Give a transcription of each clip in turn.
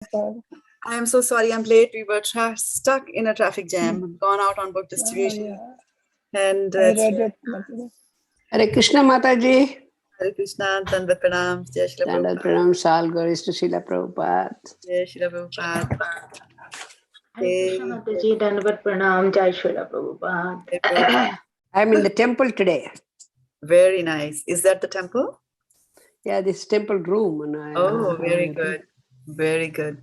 I am so sorry I'm late. We were stuck in a traffic jam, gone out on book distribution. And I read it. Hare Krishna Mataji. Hare Krishna, Dandavat Pranam, Jai Shri Dandavat Pranam, Sal Gaurish to Srila Prabhupada. Jai Shri Prabhupada. Hare Krishna Mataji, Dandavat Pranam, Jai Shri Prabhupada. I'm in the temple today. Very nice. Is that the temple? Yeah, this temple room. And oh, very good. Very good.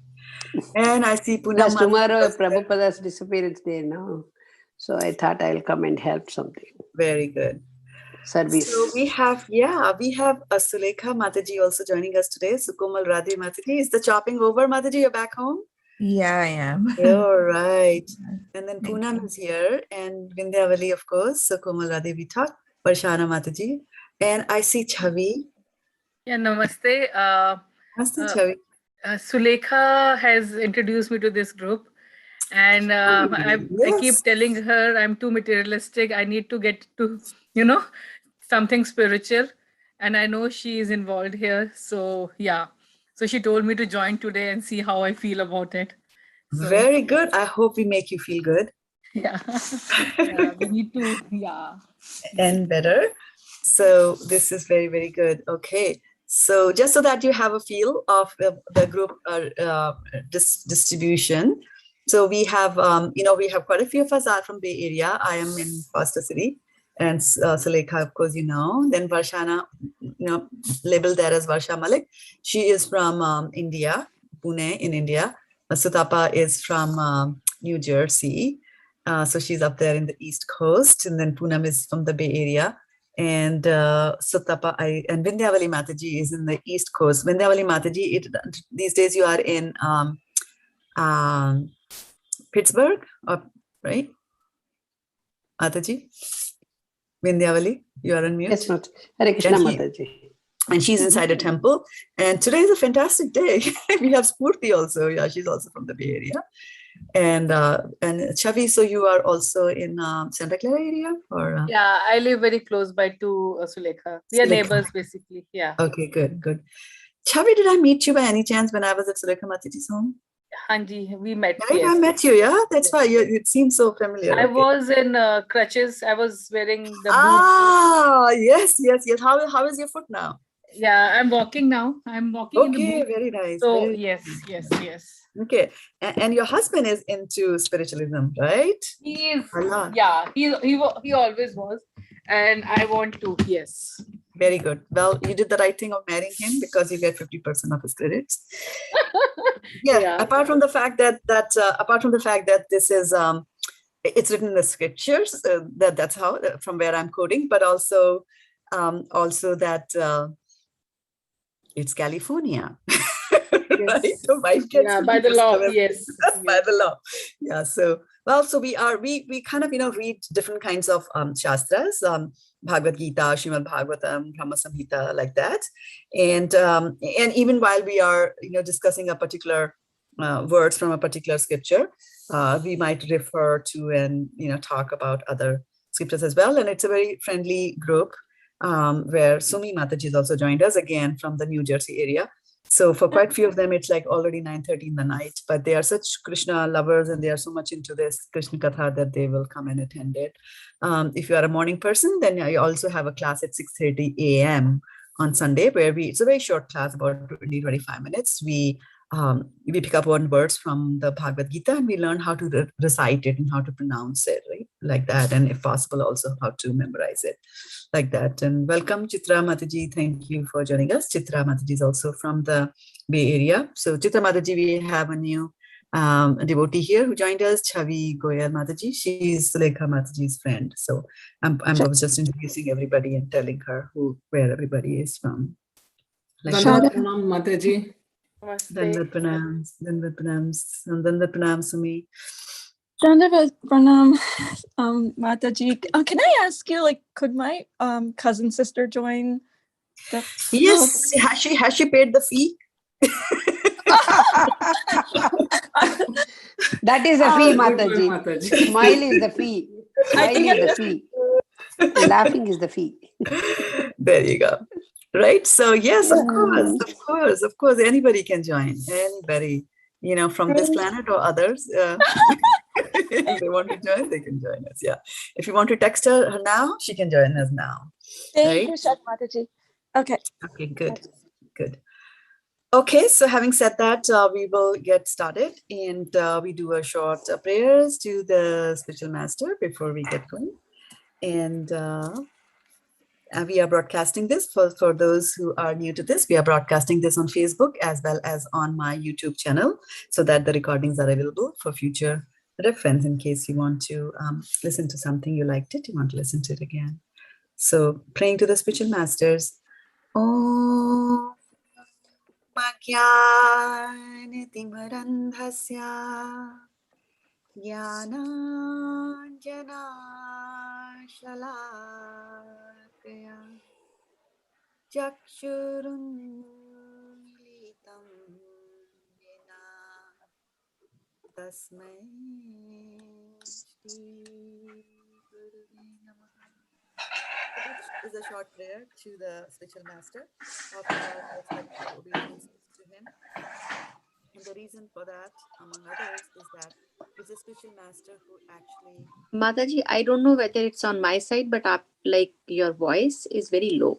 And I see Poonam. Plus tomorrow Prabhupada's disappearance day now. So I thought I'll come and help something. Very good. Service. So we have Sulekha Mataji also joining us today. Sukomal Radhe Mataji. Is the chopping over, Mataji? You're back home? Yeah, I am. All right. And then Poonam is here. And Vindhyavali, of course. Sukomal Radhe Vita. Varshana Mataji. And I see Chavi. Yeah, namaste. Namaste, Chavi. Sulekha has introduced me to this group. And I keep telling her I'm too materialistic. I need to get to, something spiritual. And I know she is involved here. So, yeah. So she told me to join today and see how I feel about it. So, very good. I hope we make you feel good. Yeah. Yeah, we need to, and better. So this is very, very good. Okay. So just so that you have a feel of the group distribution. So we have, we have quite a few of us are from Bay Area. I am in Foster City. And Sulekha, of course, Then Varshana, labeled there as Varsha Malik. She is from India, Pune in India. Sutapa is from New Jersey. So she's up there in the East Coast. And then Poonam is from the Bay Area. And Sutapa and Vindhyavali Mataji is in the East Coast. Vindhyavali Mataji, these days you are in Pittsburgh, right? Mataji? Vindhyavali, you are on mute. Yes, not. Hare Krishna Mataji. And she's inside a temple. And today is a fantastic day. We have Spurti also. Yeah, she's also from the Bay Area. And Chavi, so you are also in Santa Clara area? Or yeah, I live very close by to Sulekha. We are neighbors, basically. Yeah. Okay, good, good. Chavi, did I meet you by any chance when I was at Sulekha Mataji's home? Hanji, we met. Right, yes. I met you, yeah? That's why it seems so familiar. I was in crutches. I was wearing the boots. Ah, yes. How is your foot now? Yeah, I'm walking now. I'm walking in the boots. Okay, very nice. So, very yes. Okay. And your husband is into spiritualism, right? He is. Yeah, he always was. And I want to, yes. Very good. Well, you did the right thing of marrying him because you get 50% of his credits. Yeah. Apart from the fact that this is it's written in the scriptures, that's how from where I'm quoting, but also that it's California. Yes. Right? So by the law, yes. By the law. Yeah. So we kind of read different kinds of shastras, Bhagavad Gita, Srimad Bhagavatam, Brahma Samhita, like that. And even while we are discussing a particular words from a particular scripture, we might refer to and talk about other scriptures as well. And it's a very friendly group where Sumi Mataji has also joined us again from the New Jersey area. So for quite a few of them, it's like already 9:30 in the night, but they are such Krishna lovers and they are so much into this Krsna Katha that they will come and attend it. If you are a morning person, then I also have a class at 6:30 a.m. on Sunday where it's a very short class, about 20-25 minutes. We pick up one verse from the Bhagavad Gita and we learn how to recite it and how to pronounce it, right? Like that. And if possible, also how to memorize it like that. And welcome, Chitra Mataji. Thank you for joining us. Chitra Mataji is also from the Bay Area. So Chitra Mataji, we have a new devotee here who joined us, Chavi Goyal Mataji. She's Sulekha Mataji's friend. So I was just introducing everybody and telling her where everybody is from. Like Mataji. Dandavat Pranam, Sumi. Dandavat Pranam, Mataji. Can I ask you, could my cousin sister join? Yes. Has she paid the fee? That is a fee, Mataji. Smile is the fee. Smile is the fee. Laughing is the fee. There you go. Right. So yes, of course, anybody can join. Anybody from this planet or others. If they want to join, they can join us. Yeah. If you want to text her now, she can join us now. Thank you, Shraddha Mataji. Okay. Okay, good. Good. Okay, so having said that, we will get started, and we do a short prayers to the spiritual master before we get going. And we are broadcasting this for those who are new to this. We are broadcasting this on Facebook as well as on my YouTube channel, so that the recordings are available for future reference in case you want to listen to something, you liked it, you want to listen to it again. So praying to the spiritual masters. Om Jnanatimirandhasya Jnananjana Shalakaya Chakshurunmilitam Yena Tasmai Shri Gurave Namaha. This is a short prayer to the spiritual master, offering our respectful obeisances to him. And the reason for that, among others, is that it's a spiritual master who actually... Mataji, I don't know whether it's on my side, but like your voice is very low.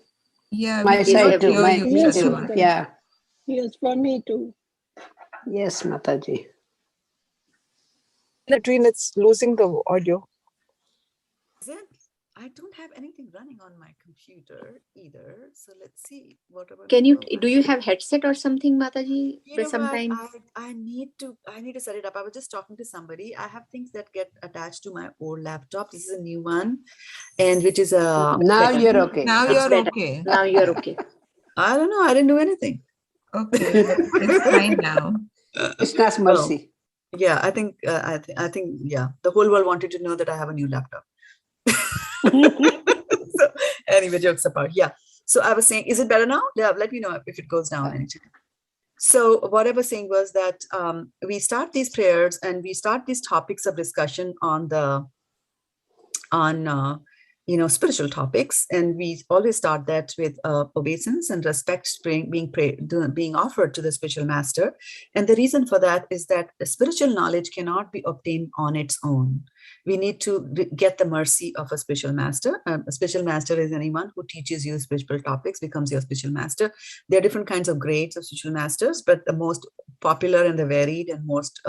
Yeah, My side too. Yes, Yeah. Yes, for me too. Yes, Mataji. Latrine, it's losing the audio. Is it? I don't have anything running on my computer either. So let's see. Do you have headset or something, Mataji? Sometime I need to set it up. I was just talking to somebody. I have things that get attached to my old laptop. This is a new one, and which is a... Now you're okay. Now you're okay. Now you're okay. I don't know. I didn't do anything. Okay, it's fine now. Krishna's mercy. Yeah, I think yeah, the whole world wanted to know that I have a new laptop. So anyway, jokes apart. Yeah. So I was saying, is it better now? Yeah, let me know if it goes down anytime. So what I was saying was that we start these prayers and we start these topics of discussion on spiritual topics, and we always start that with obeisance and respect being offered to the spiritual master. And the reason for that is that spiritual knowledge cannot be obtained on its own. We need to get the mercy of a spiritual master. A spiritual master is anyone who teaches you spiritual topics, becomes your spiritual master. There are different kinds of grades of spiritual masters, but the most popular and the varied and most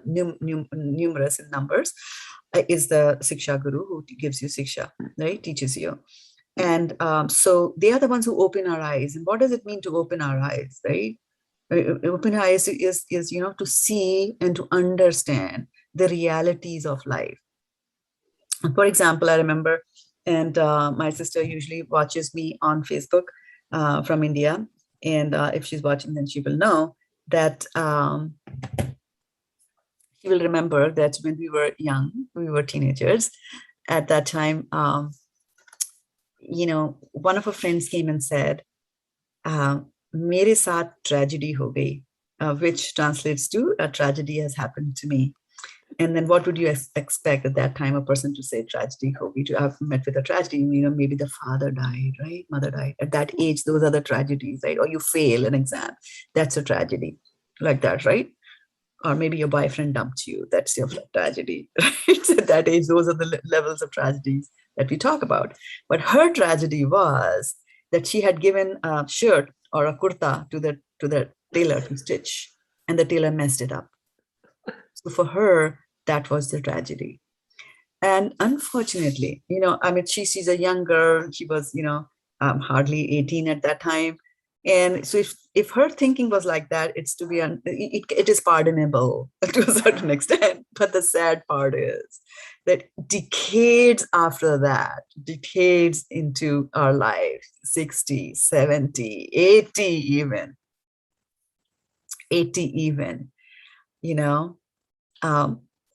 numerous in numbers is the Siksha Guru, who gives you Siksha, right? Teaches you. And so they are the ones who open our eyes. And what does it mean to open our eyes, right? Open our eyes is to see and to understand the realities of life. For example, I remember, and my sister usually watches me on Facebook from India. And if she's watching, then she will know that she will remember that when we were young, we were teenagers. At that time, one of her friends came and said, "Mere saath tragedy ho gayi," which translates to "a tragedy has happened to me." And then what would you expect at that time a person to say tragedy ho gayi? To have met with a tragedy, maybe the father died, right? Mother died. At that age, those are the tragedies, right? Or you fail an exam. That's a tragedy, like that, right? Or maybe your boyfriend dumped you. That's your tragedy, right? At that age, those are the levels of tragedies that we talk about. But her tragedy was that she had given a shirt or a kurta to the tailor to stitch, and the tailor messed it up. So for her, that was the tragedy. And unfortunately, she's a young girl. She was, hardly 18 at that time. And so if her thinking was like that, it is pardonable to a certain extent. But the sad part is that decades after that, decades into our life, 60, 70, 80 even,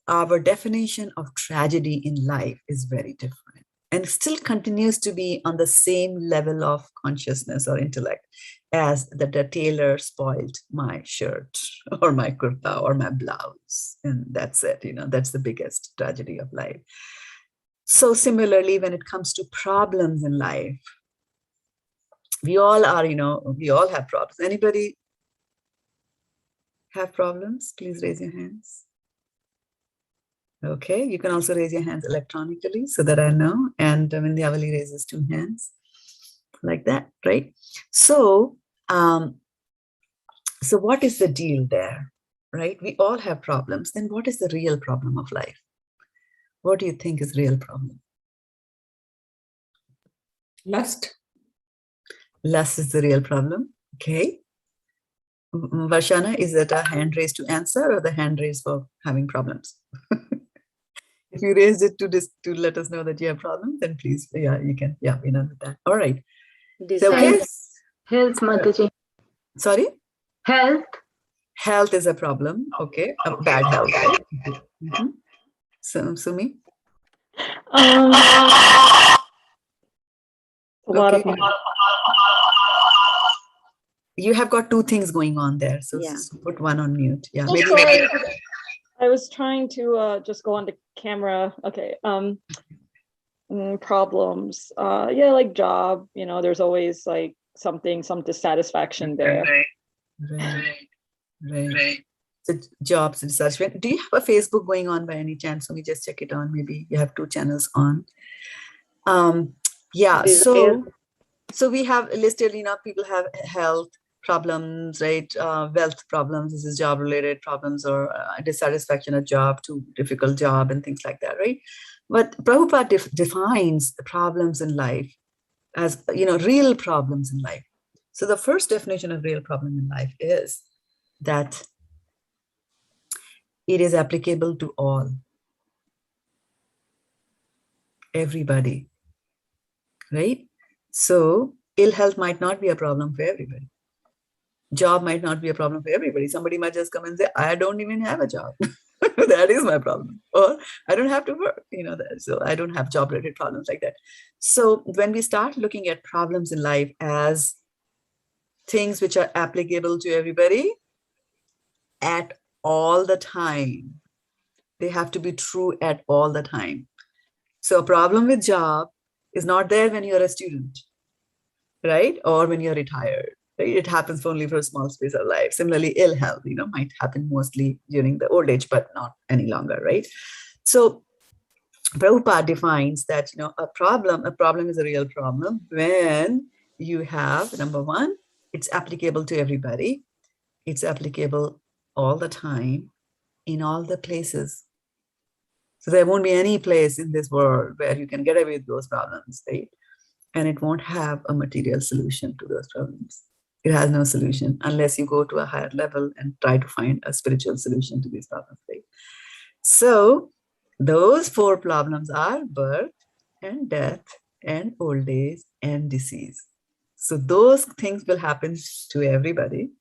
our definition of tragedy in life is very different, and still continues to be on the same level of consciousness or intellect as the tailor spoiled my shirt or my kurta or my blouse. And that's it, that's the biggest tragedy of life. So similarly, when it comes to problems in life, we all have problems. Anybody have problems? Please raise your hands. Okay, you can also raise your hands electronically so that I know. And when the Avali raises 2 hands, like that, right? So, so what is the deal there, right? We all have problems. Then what is the real problem of life? What do you think is real problem? Lust. Lust is the real problem. Okay. Varshana, is that a hand raised to answer or the hand raised for having problems? If you raised it to let us know that you have problems, then please, yeah, you can. Yeah, we're done with that. All right. So, okay. Health, Mataji. Sorry? Health. Health is a problem. Okay. Bad health, right? So, Sumi? A lot of You have got 2 things going on there. So put one on mute. Yeah. Oh, Maybe sorry. I was trying to just go on the camera. Okay. Problems. Yeah, like job, there's always like some dissatisfaction there. Right. So jobs and such. Do you have a Facebook going on by any chance? Let me just check it on. Maybe you have 2 channels on. Yeah. So we have listed, people have health problems, right? Wealth problems. This is job related problems or dissatisfaction at job, too difficult job and things like that, right? But Prabhupada defines the problems in life as, real problems in life. So the first definition of real problem in life is that it is applicable to all, everybody, right? So ill health might not be a problem for everybody. Job might not be a problem for everybody. Somebody might just come and say, I don't even have a job. That is my problem. Or I don't have to work, so I don't have job related problems like that. So when we start looking at problems in life as things which are applicable to everybody at all the time, they have to be true at all the time. So a problem with job is not there when you're a student, right? Or when you're retired. Right? It happens only for a small space of life. Similarly, ill health, might happen mostly during the old age, but not any longer, right? So Prabhupada defines that, a problem is a real problem when you have, number one, it's applicable to everybody. It's applicable all the time in all the places. So there won't be any place in this world where you can get away with those problems, right? And it won't have a material solution to those problems. It has no solution unless you go to a higher level and try to find a spiritual solution to these problems, right? So those 4 problems are birth and death and old age and disease. So those things will happen to everybody.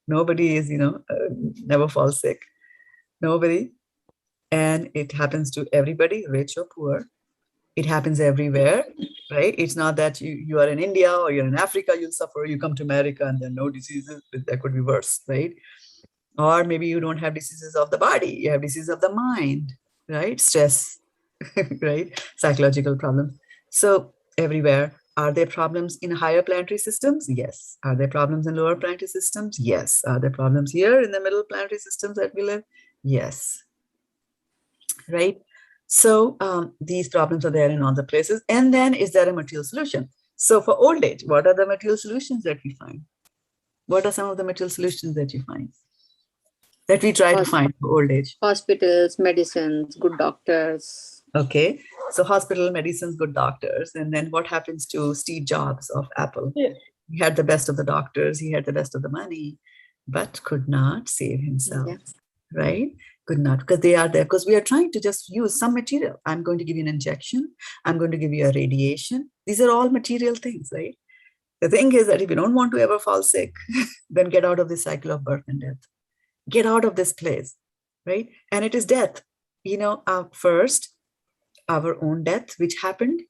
Nobody is, never falls sick. Nobody. And it happens to everybody, rich or poor. It happens everywhere, right? It's not that you are in India or you're in Africa, you'll suffer, you come to America and there are no diseases. That could be worse, right? Or maybe you don't have diseases of the body, you have diseases of the mind, right? Stress, right? Psychological problems. So everywhere. Are there problems in higher planetary systems? Yes. Are there problems in lower planetary systems? Yes. Are there problems here in the middle planetary systems that we live? Yes. Right? So these problems are there in all the places. And then is there a material solution? So for old age, what are the material solutions that we find? What are some of the material solutions that you find? That we try to find for old age? Hospitals, medicines, good doctors. Okay. So hospital, medicines, good doctors. And then what happens to Steve Jobs of Apple? Yeah. He had the best of the doctors. He had the best of the money, but could not save himself. Yes. Right? Could not, because they are there, because we are trying to just use some material. I'm going to give you an injection. I'm going to give you a radiation. These are all material things, right? The thing is that if you don't want to ever fall sick, then get out of this cycle of birth and death. Get out of this place, right? And it is death. First, our own death, which happened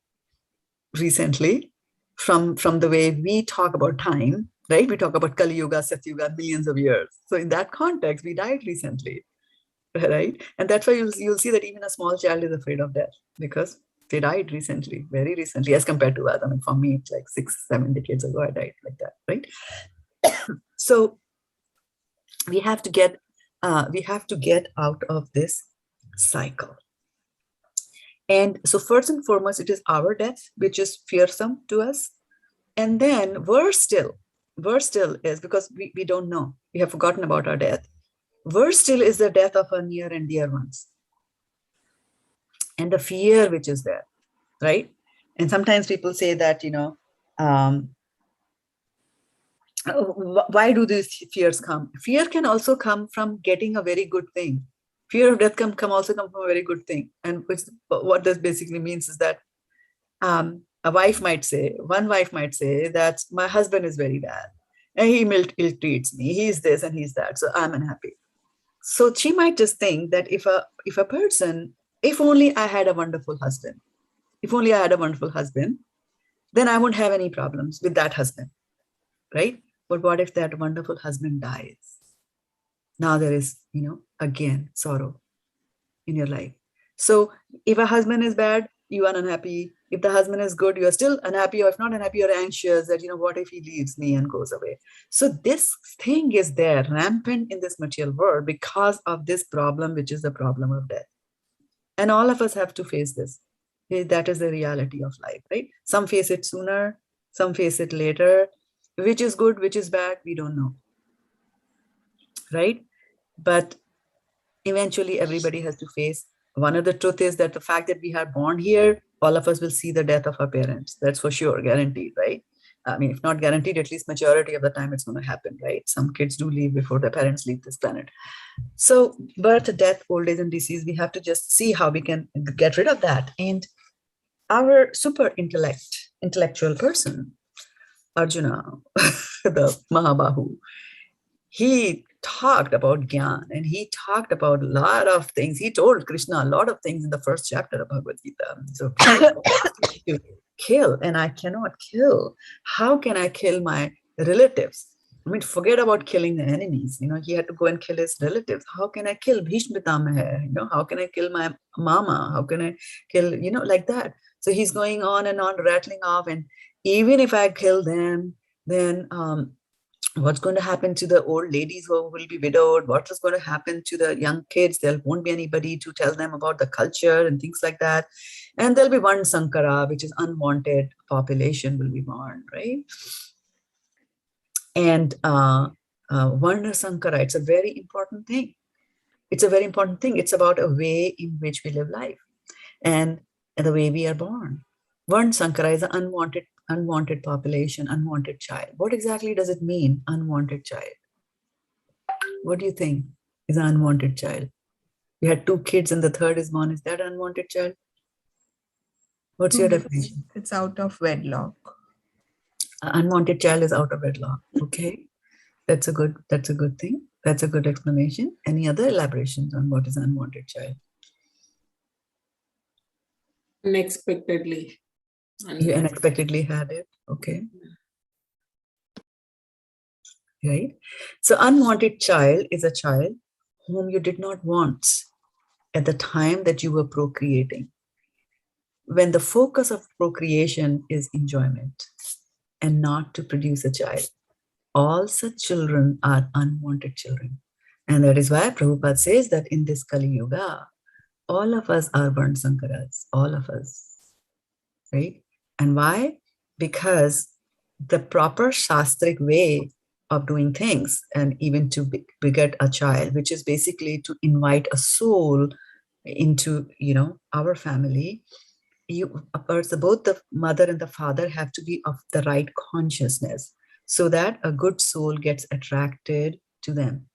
recently from the way we talk about time, right? We talk about Kali Yuga, Satya Yuga, millions of years. So in that context, we died recently. Right? And that's why you'll see that even a small child is afraid of death because they died recently, very recently, as compared to us. I mean, for me, it's like 6-7 decades ago, I died like that, right? So we have to get out of this cycle. And so first and foremost, it is our death, which is fearsome to us. And then worse still is, because we don't know, we have forgotten about our death. Worse still is the death of our near and dear ones. And the fear which is there, right? And sometimes people say that, why do these fears come? Fear can also come from getting a very good thing. Fear of death can also come from a very good thing. And what this basically means is that one wife might say that my husband is very bad and he ill-treats me. He's this and he's that, so I'm unhappy. So she might just think that if only I had a wonderful husband, then I won't have any problems with that husband, right? But what if that wonderful husband dies? Now there is, again, sorrow in your life. So if a husband is bad, you are unhappy. If the husband is good, you are still unhappy, or if not unhappy, you're anxious that, what if he leaves me and goes away? So this thing is there rampant in this material world because of this problem, which is the problem of death. And all of us have to face this. That is the reality of life, right? Some face it sooner, some face it later. Which is good, which is bad, we don't know, right? But eventually everybody has to face. One of the truth is that the fact that we are born here, all of us will see the death of our parents. That's for sure, guaranteed, right? I mean, if not guaranteed, at least majority of the time it's going to happen, right? Some kids do leave before their parents leave this planet. So birth, death, old age, and disease, we have to just see how we can get rid of that. And our super intellectual person, Arjuna, the Mahabahu, he talked about Gyan, and he talked about a lot of things. He told Krishna a lot of things in the first chapter of Bhagavad Gita. So to kill, and I cannot kill. How can I kill my relatives? I mean, forget about killing the enemies. He had to go and kill his relatives. How can I kill Bhishma Pitamaha? How can I kill my mama? How can I kill, like that? So he's going on and on, rattling off. And even if I kill them, then what's going to happen to the old ladies who will be widowed? What is going to happen to the young kids? There won't be anybody to tell them about the culture and things like that. And there'll be one Sankara, which is unwanted population will be born, right? And Varna Sankara, it's a very important thing. It's a very important thing. It's about a way in which we live life and the way we are born. Varna Sankara is an unwanted population, unwanted child. What exactly does it mean, unwanted child? What do you think is an unwanted child? You had 2 kids and the third is born. Is that an unwanted child? What's your definition? It's out of wedlock. An unwanted child is out of wedlock. Okay, that's a good thing. That's a good explanation. Any other elaborations on what is an unwanted child? Unexpectedly. You unexpectedly had it. Okay. Right. So unwanted child is a child whom you did not want at the time that you were procreating. When the focus of procreation is enjoyment and not to produce a child, all such children are unwanted children. And that is why Prabhupada says that in this Kali Yuga, all of us are Varna Sankaras, all of us, right? And why? Because the proper Shastric way of doing things, and even to beget a child, which is basically to invite a soul into, our family, both the mother and the father have to be of the right consciousness so that a good soul gets attracted to them.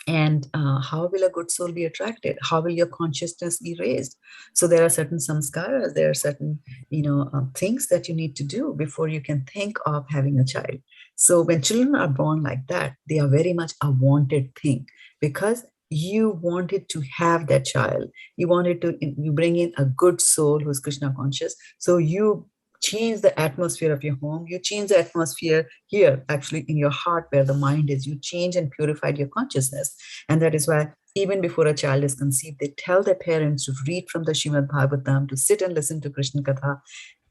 And how will a good soul be attracted? How will your consciousness be raised? So there are certain samskaras, there are certain, things that you need to do before you can think of having a child. So when children are born like that, they are very much a wanted thing because you wanted to have that child. You bring in a good soul who's Krishna conscious. So you change the atmosphere of your home. You change the atmosphere here, actually in your heart where the mind is. You change and purified your consciousness. And that is why even before a child is conceived, they tell their parents to read from the Srimad Bhagavatam, to sit and listen to Krsna Katha.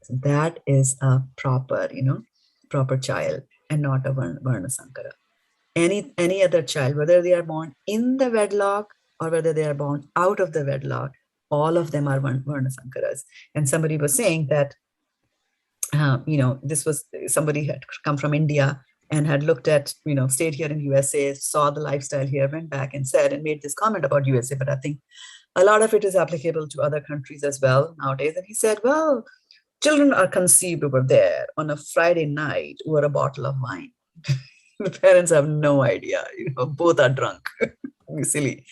So that is a proper child and not a Varna Sankara. any other child, whether they are born in the wedlock or whether they are born out of the wedlock, all of them are Varna Sankaras. And somebody was saying that, this was somebody had come from India and had looked at, stayed here in USA, saw the lifestyle here, went back and said and made this comment about USA. But I think a lot of it is applicable to other countries as well nowadays. And he said, well, children are conceived over there on a Friday night over a bottle of wine. The parents have no idea, both are drunk, silly.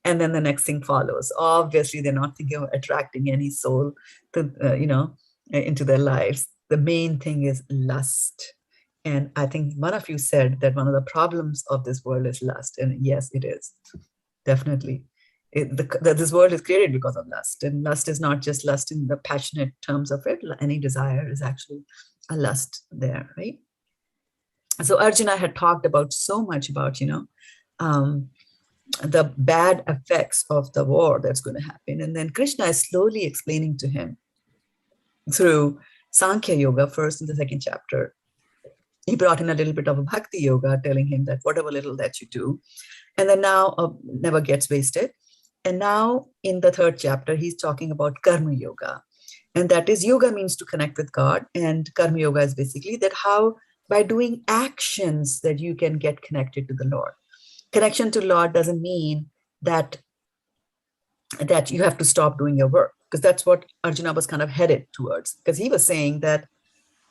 And then the next thing follows. Obviously, they're not thinking of attracting any soul to, into their lives. The main thing is lust. And I think one of you said that one of the problems of this world is lust. And yes, it is. Definitely. This world is created because of lust. And lust is not just lust in the passionate terms of it. Any desire is actually a lust there, right? So Arjuna had talked about so much about, the bad effects of the war that's going to happen. And then Krishna is slowly explaining to him through Sankhya Yoga, first in the second chapter. He brought in a little bit of a Bhakti Yoga, telling him that whatever little that you do, and then now never gets wasted. And now in the third chapter, he's talking about Karma Yoga. And that is, yoga means to connect with God. And Karma Yoga is basically that how by doing actions that you can get connected to the Lord. Connection to Lord doesn't mean that you have to stop doing your work, because that's what Arjuna was kind of headed towards. Because he was saying that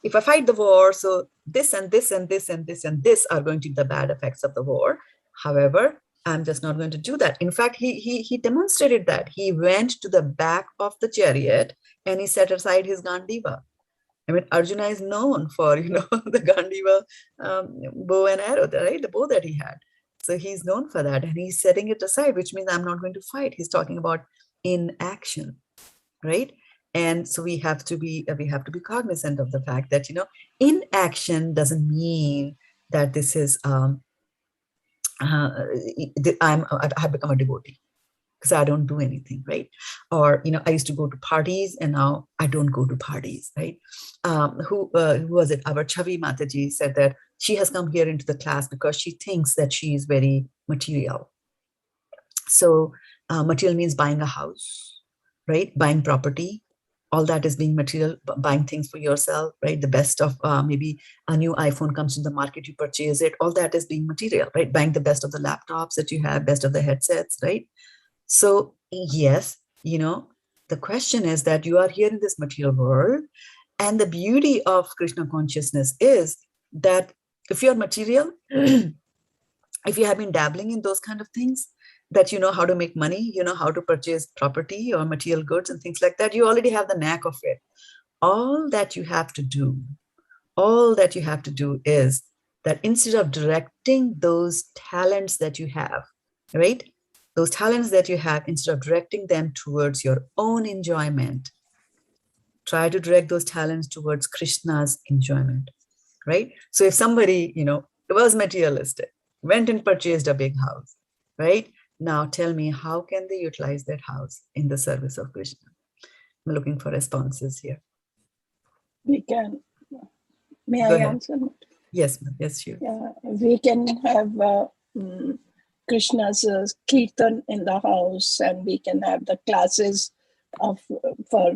if I fight the war, so this and this and this and this and this are going to be the bad effects of the war. However, I'm just not going to do that. In fact, he demonstrated that. He went to the back of the chariot and he set aside his Gandiva. I mean, Arjuna is known for, the Gandiva bow and arrow, right? The bow that he had. So he's known for that, and he's setting it aside, which means I'm not going to fight. He's talking about inaction, right? And so we have to be cognizant of the fact that, inaction doesn't mean that this is I have become a devotee because I don't do anything, right? Or, I used to go to parties and now I don't go to parties, right? Who was it? Our Chavi Mataji said that she has come here into the class because she thinks that she is very material. So material means buying a house, right? Buying property. All that is being material, buying things for yourself, right? The best of maybe a new iPhone comes in the market, you purchase it. All that is being material, right? Buying the best of the laptops that you have, best of the headsets, right? So yes, the question is that you are here in this material world. And the beauty of Krishna consciousness is that if you're material, if you have been dabbling in those kind of things, that you know how to make money, you know how to purchase property or material goods and things like that, you already have the knack of it. All that you have to do is that instead of directing those talents that you have, right? Those talents that you have, instead of directing them towards your own enjoyment, try to direct those talents towards Krishna's enjoyment, right? So if somebody, was materialistic, went and purchased a big house, right? Now tell me, how can they utilize that house in the service of Krishna? I'm looking for responses here. We can. May Go I ahead. answer? Yes, sure. Yeah, we can have Krishna's kirtan in the house, and we can have the classes for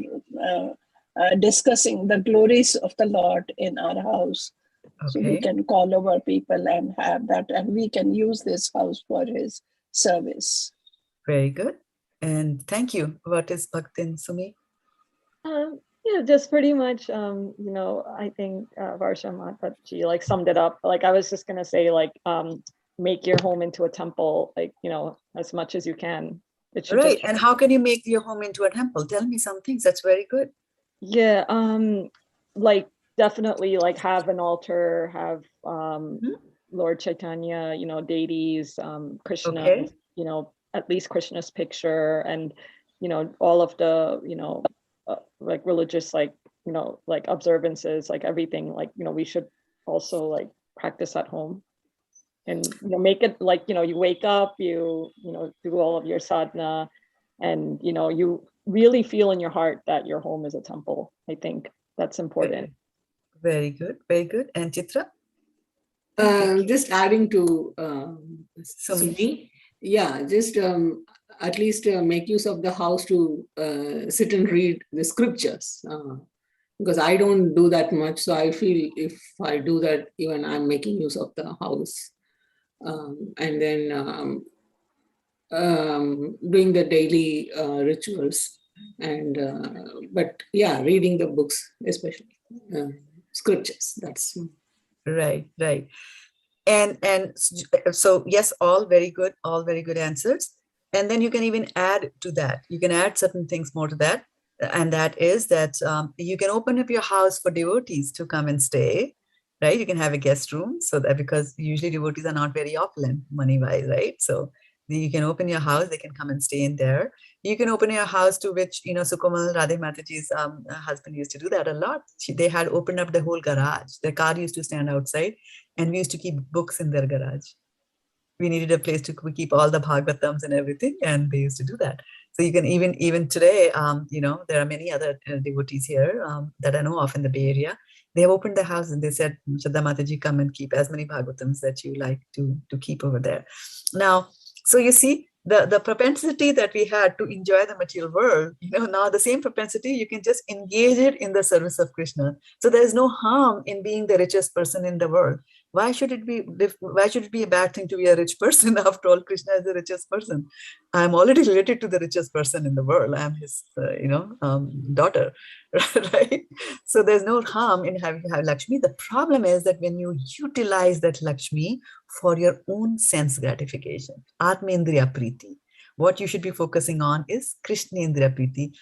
discussing the glories of the Lord in our house. Okay. So we can call over people and have that, and we can use this house for his service. Very good. And thank you. What is Bhaktin, Sumi? Just pretty much, I think Varsha Mataji summed it up. I was just going to say, make your home into a temple, as much as you can. Right. And how can you make your home into a temple? Tell me some things. That's very good. Yeah. Definitely have an altar, have Lord Chaitanya, deities, Krishna, okay. At least Krishna's picture, and, all of the, religious, observances, everything, we should also practice at home and, make it you wake up, you do all of your sadhana, and, you really feel in your heart that your home is a temple. I think that's important. Very good. Very good. And Chitra? Just adding to Sumi. Sumi, yeah, just at least make use of the house to sit and read the scriptures. Because I don't do that much, so I feel if I do that, even I'm making use of the house. And then doing the daily rituals, and but yeah, reading the books, especially scriptures. That's Right. And so yes, all very good answers. And then you can even add to that. You can add certain things more to that, and that is that you can open up your house for devotees to come and stay. Right, you can have a guest room, so that because usually devotees are not very opulent money wise, right? So you can open your house, they can come and stay in there. You can open your house, to which Sukomal Radhe Mataji's husband used to do that a lot. They had opened up the whole garage. Their car used to stand outside, and we used to keep books in their garage. We needed a place to keep all the Bhagavatams and everything, and they used to do that. So you can even today, there are many other devotees here that I know of in the Bay Area. They have opened the house and they said, Shraddha Mataji, come and keep as many Bhagavatams that you like to keep over there. Now, so you see, the propensity that we had to enjoy the material world, now the same propensity, you can just engage it in the service of Krishna. So there's no harm in being the richest person in the world. Why should it be a bad thing to be a rich person? After all, Krishna is the richest person. I'm already related to the richest person in the world. I'm his, daughter, right? So there's no harm in having Lakshmi. The problem is that when you utilize that Lakshmi for your own sense gratification, Atmendriya Priti, what you should be focusing on is Krishnendriya Priti,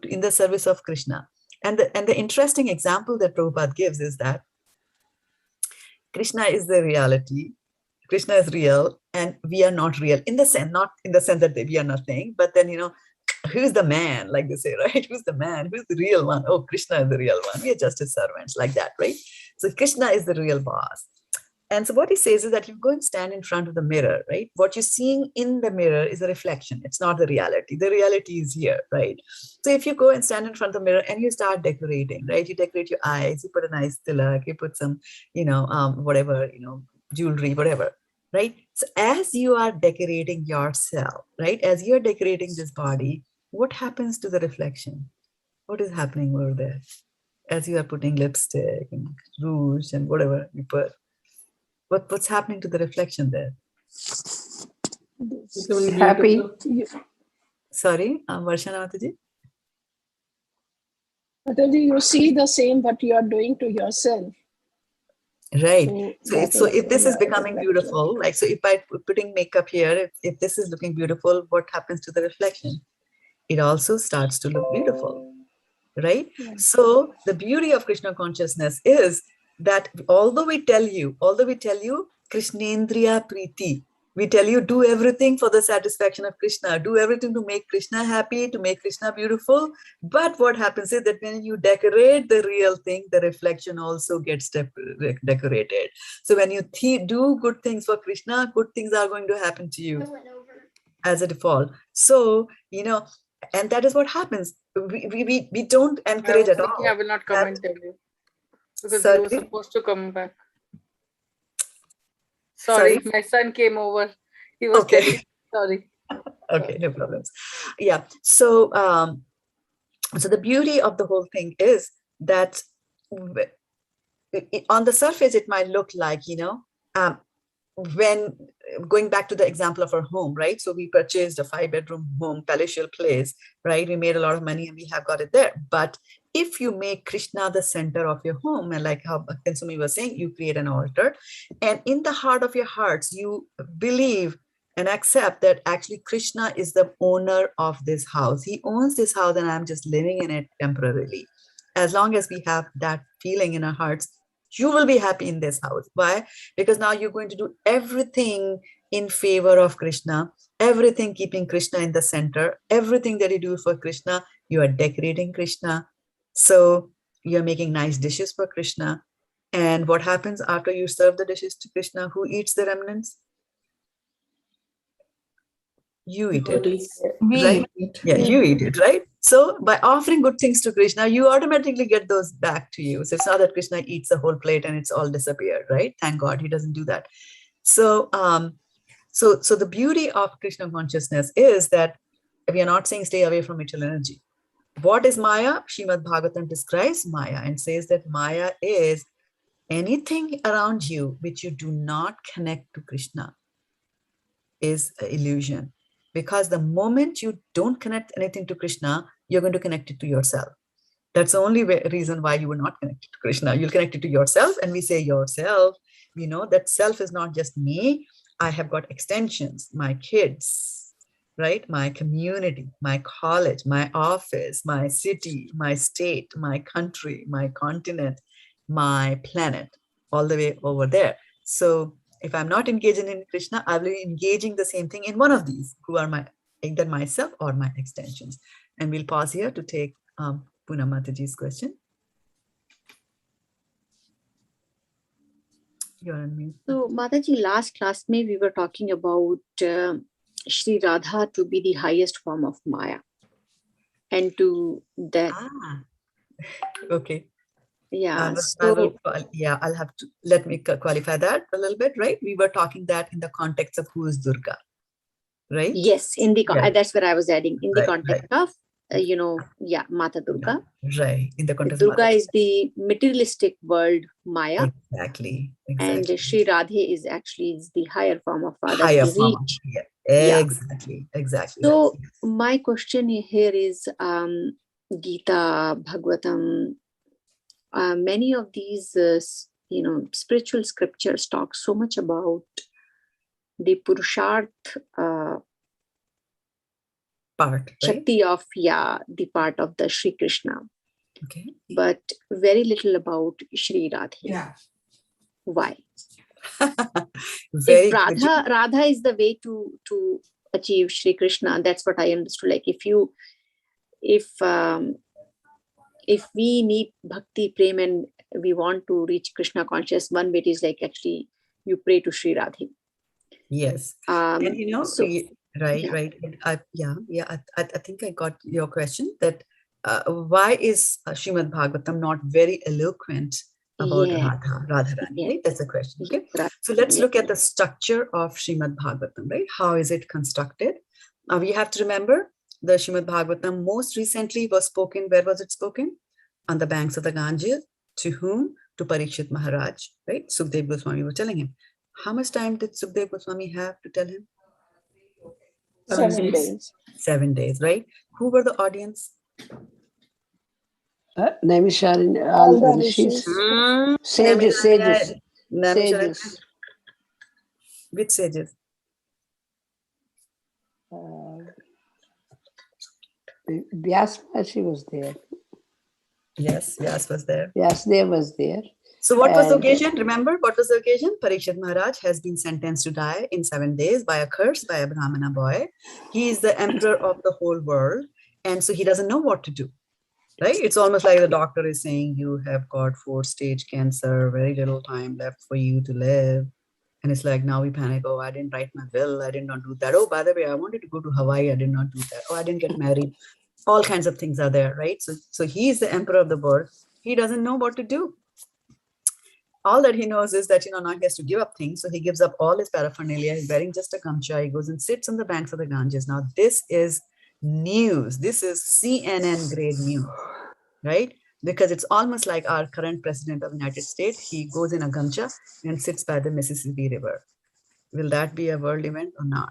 in the service of Krishna. And the interesting example that Prabhupada gives is that Krishna is the reality. Krishna is real, and we are not real not in the sense that we are nothing, but then, who's the man, like they say, right? Who's the man? Who's the real one? Oh, Krishna is the real one. We are just his servants, like that, right? So Krishna is the real boss. And so what he says is that you go and stand in front of the mirror, right? What you're seeing in the mirror is a reflection. It's not the reality. The reality is here, right? So if you go and stand in front of the mirror and you start decorating, right? You decorate your eyes, you put a nice tilak, you put some, whatever, jewelry, whatever, right? So as you are decorating yourself, right? As you're decorating this body, what happens to the reflection? What is happening over there? As you are putting lipstick and rouge and whatever you put, what's happening to the reflection there? Happy. Sorry, Varshana Mataji? Mataji, you see the same what you are doing to yourself. Right. So if this is becoming reflection. beautiful, like, so if by putting makeup here, if this is looking beautiful, what happens to the reflection? It also starts to look beautiful, right? Yeah. So the beauty of Krishna consciousness is that although we tell you Krishnendriya Priti, we tell you do everything for the satisfaction of Krishna, do everything to make Krishna happy, to make Krishna beautiful. But what happens is that when you decorate the real thing, the reflection also gets decorated. So when you do good things for Krishna, good things are going to happen to you as a default. So, and that is what happens. We don't encourage at all. I will not comment you because Sorry? you were supposed to come back. Sorry, my son came over. He was okay. Sorry. Okay, no problems. Yeah. So, so the beauty of the whole thing is that on the surface, it might look like, when going back to the example of our home, right? So we purchased a 5-bedroom home, palatial place, right? We made a lot of money and we have got it there. But if you make Krishna the center of your home, and like how Sumi was saying, you create an altar, and in the heart of your hearts, you believe and accept that actually Krishna is the owner of this house. He owns this house and I'm just living in it temporarily. As long as we have that feeling in our hearts, you will be happy in this house. Why? Because now you're going to do everything in favor of Krishna, everything keeping Krishna in the center, everything that you do for Krishna, you are decorating Krishna. So you're making nice dishes for Krishna. And what happens after you serve the dishes to Krishna? Who eats the remnants? you eat it. We Right? eat. Yeah, you eat it, right? So by offering good things to Krishna, you automatically get those back to you. So it's not that Krishna eats the whole plate and it's all disappeared, right? Thank God he doesn't do that. So so the beauty of Krishna consciousness is that we are not saying stay away from material energy. What is Maya? Srimad Bhagavatam describes Maya and says that Maya is anything around you which you do not connect to Krishna is an illusion. Because the moment you don't connect anything to Krishna, you're going to connect it to yourself. That's the only reason why you were not connected to Krishna. You'll connect it to yourself, and we say yourself. We know that self is not just me. I have got extensions, my kids, right? My community, my college, my office, my city, my state, my country, my continent, my planet, all the way over there. So if I'm not engaging in Krishna, I will be engaging the same thing in one of these, who are my either myself or my extensions. And we'll pause here to take Poonam Mataji's question. You're on mute. So, Mataji, last class May we were talking about Shri Radha to be the highest form of Maya, and to that. Okay. Yeah. I'll have to let me qualify that a little bit, right? We were talking that in the context of who is Durga, right? Yes, in the that's where I was adding in the context of Mata Durga. Right. In the context Durga of is the materialistic world Maya. Exactly. And Shri Radhe is actually the higher form of Radha. Higher form. Yeah. Exactly. So my question here is Gita, Bhagavatam, many of these spiritual scriptures talk so much about the Purusharth part, Shakti of the part of the Shri Krishna. Okay. But very little about Shri Radhe. Yeah. Why? If Radha is the way to achieve Shri Krishna, that's what I understood. Like if we need bhakti, prem, and we want to reach Krishna conscious, one way is like actually you pray to Shri Radhe. Yes. And right. I think I got your question that why is Srimad Bhagavatam not very eloquent about Radharani, right? That's the question. Okay. So let's look at the structure of Srimad Bhagavatam, right? How is it constructed? We have to remember the Srimad Bhagavatam most recently was spoken. Where was it spoken? On the banks of the Ganges. To whom? To Parikshit Maharaj, right? Sukdev Goswami was telling him. How much time did Sukdev Goswami have to tell him? 7 days. 7 days, right? Who were the audience? Naimisharanya, All the rishis. Sages. Which sages? Vyas Maharshi was there. Yes, Vyas was there. Vyasdev was there. So what was the occasion? Remember, what was the occasion? Parikshit Maharaj has been sentenced to die in 7 days by a curse by a Brahmana boy. He is the emperor of the whole world. And so he doesn't know what to do, right? It's almost like the doctor is saying, you have got 4-stage cancer, very little time left for you to live. And it's like, now we panic. Oh, I didn't write my will. I did not do that. Oh, by the way, I wanted to go to Hawaii. I did not do that. Oh, I didn't get married. All kinds of things are there, right? So he is the emperor of the world. He doesn't know what to do. All that he knows is that, now he has to give up things. So he gives up all his paraphernalia. He's wearing just a gamcha. He goes and sits on the banks of the Ganges. Now, this is news. This is CNN grade news, right? Because it's almost like our current president of the United States. He goes in a gamcha and sits by the Mississippi River. Will that be a world event or not?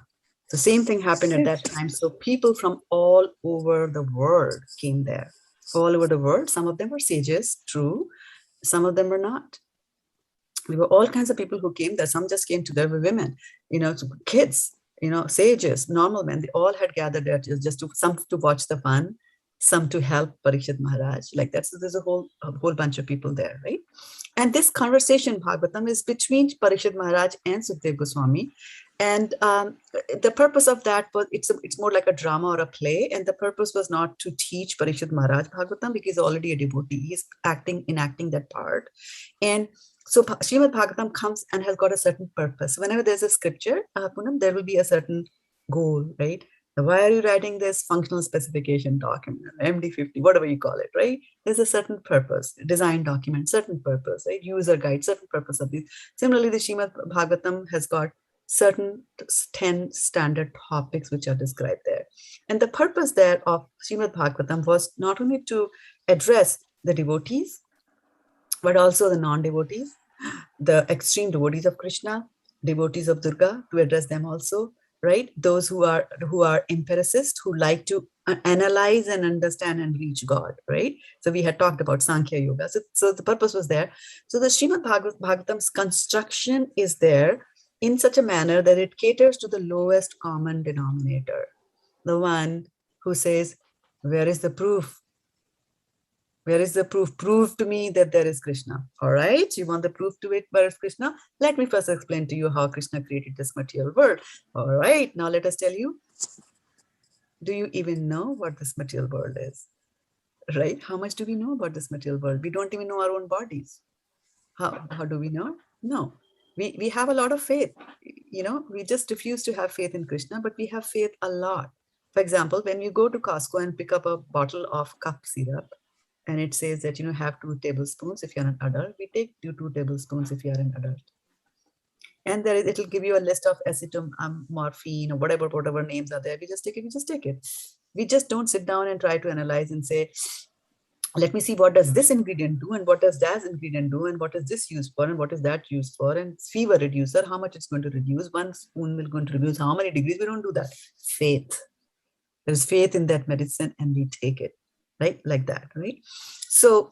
The same thing happened at that time. So people from all over the world came there. All over the world. Some of them were sages, true. Some of them were not. There were all kinds of people who came there. Some just came to there with women, kids, sages, normal men. They all had gathered there just some to watch the fun, some to help Parikshit Maharaj. Like that's, there's a whole bunch of people there, right? And this conversation, Bhagavatam, is between Parikshit Maharaj and Sukdev Goswami. And the purpose of that was, it's more like a drama or a play. And the purpose was not to teach Parikshit Maharaj Bhagavatam, because he's already a devotee. He's enacting that part. And so Srimad Bhagavatam comes and has got a certain purpose. Whenever there's a scripture, Poonam, there will be a certain goal, right? Why are you writing this functional specification document, MD50, whatever you call it, right? There's a certain purpose, design document, certain purpose, right? User guide, certain purpose of these. Similarly, the Srimad Bhagavatam has got certain 10 standard topics which are described there. And the purpose there of Srimad Bhagavatam was not only to address the devotees, but also the non-devotees, the extreme devotees of Krishna, devotees of Durga, to address them also, right? Those who are empiricists, who like to analyze and understand and reach God, right? So we had talked about Sankhya Yoga. So the purpose was there. So the Srimad Bhagavatam's construction is there in such a manner that it caters to the lowest common denominator, the one who says, where is the proof? Where is the proof? Prove to me that there is Krishna. All right. You want the proof to it, where is Krishna? Let me first explain to you how Krishna created this material world. All right. Now let us tell you, do you even know what this material world is? Right? How much do we know about this material world? We don't even know our own bodies. How do we know? No. We have a lot of faith. You know, we just refuse to have faith in Krishna, but we have faith a lot. For example, when you go to Costco and pick up a bottle of cup syrup, and it says that, you know, have 2 tablespoons if you're an adult, we take 2 tablespoons if you're an adult. And there it'll give you a list of acetaminophen or whatever names are there. We just take it. We just don't sit down and try to analyze and say, let me see what does this ingredient do and what does that ingredient do and what is this used for and what is that used for, and fever reducer, how much it's going to reduce, 1 spoon will going to reduce how many degrees. We don't do that. Faith. There's faith in that medicine and we take it. Right? Like that, right? So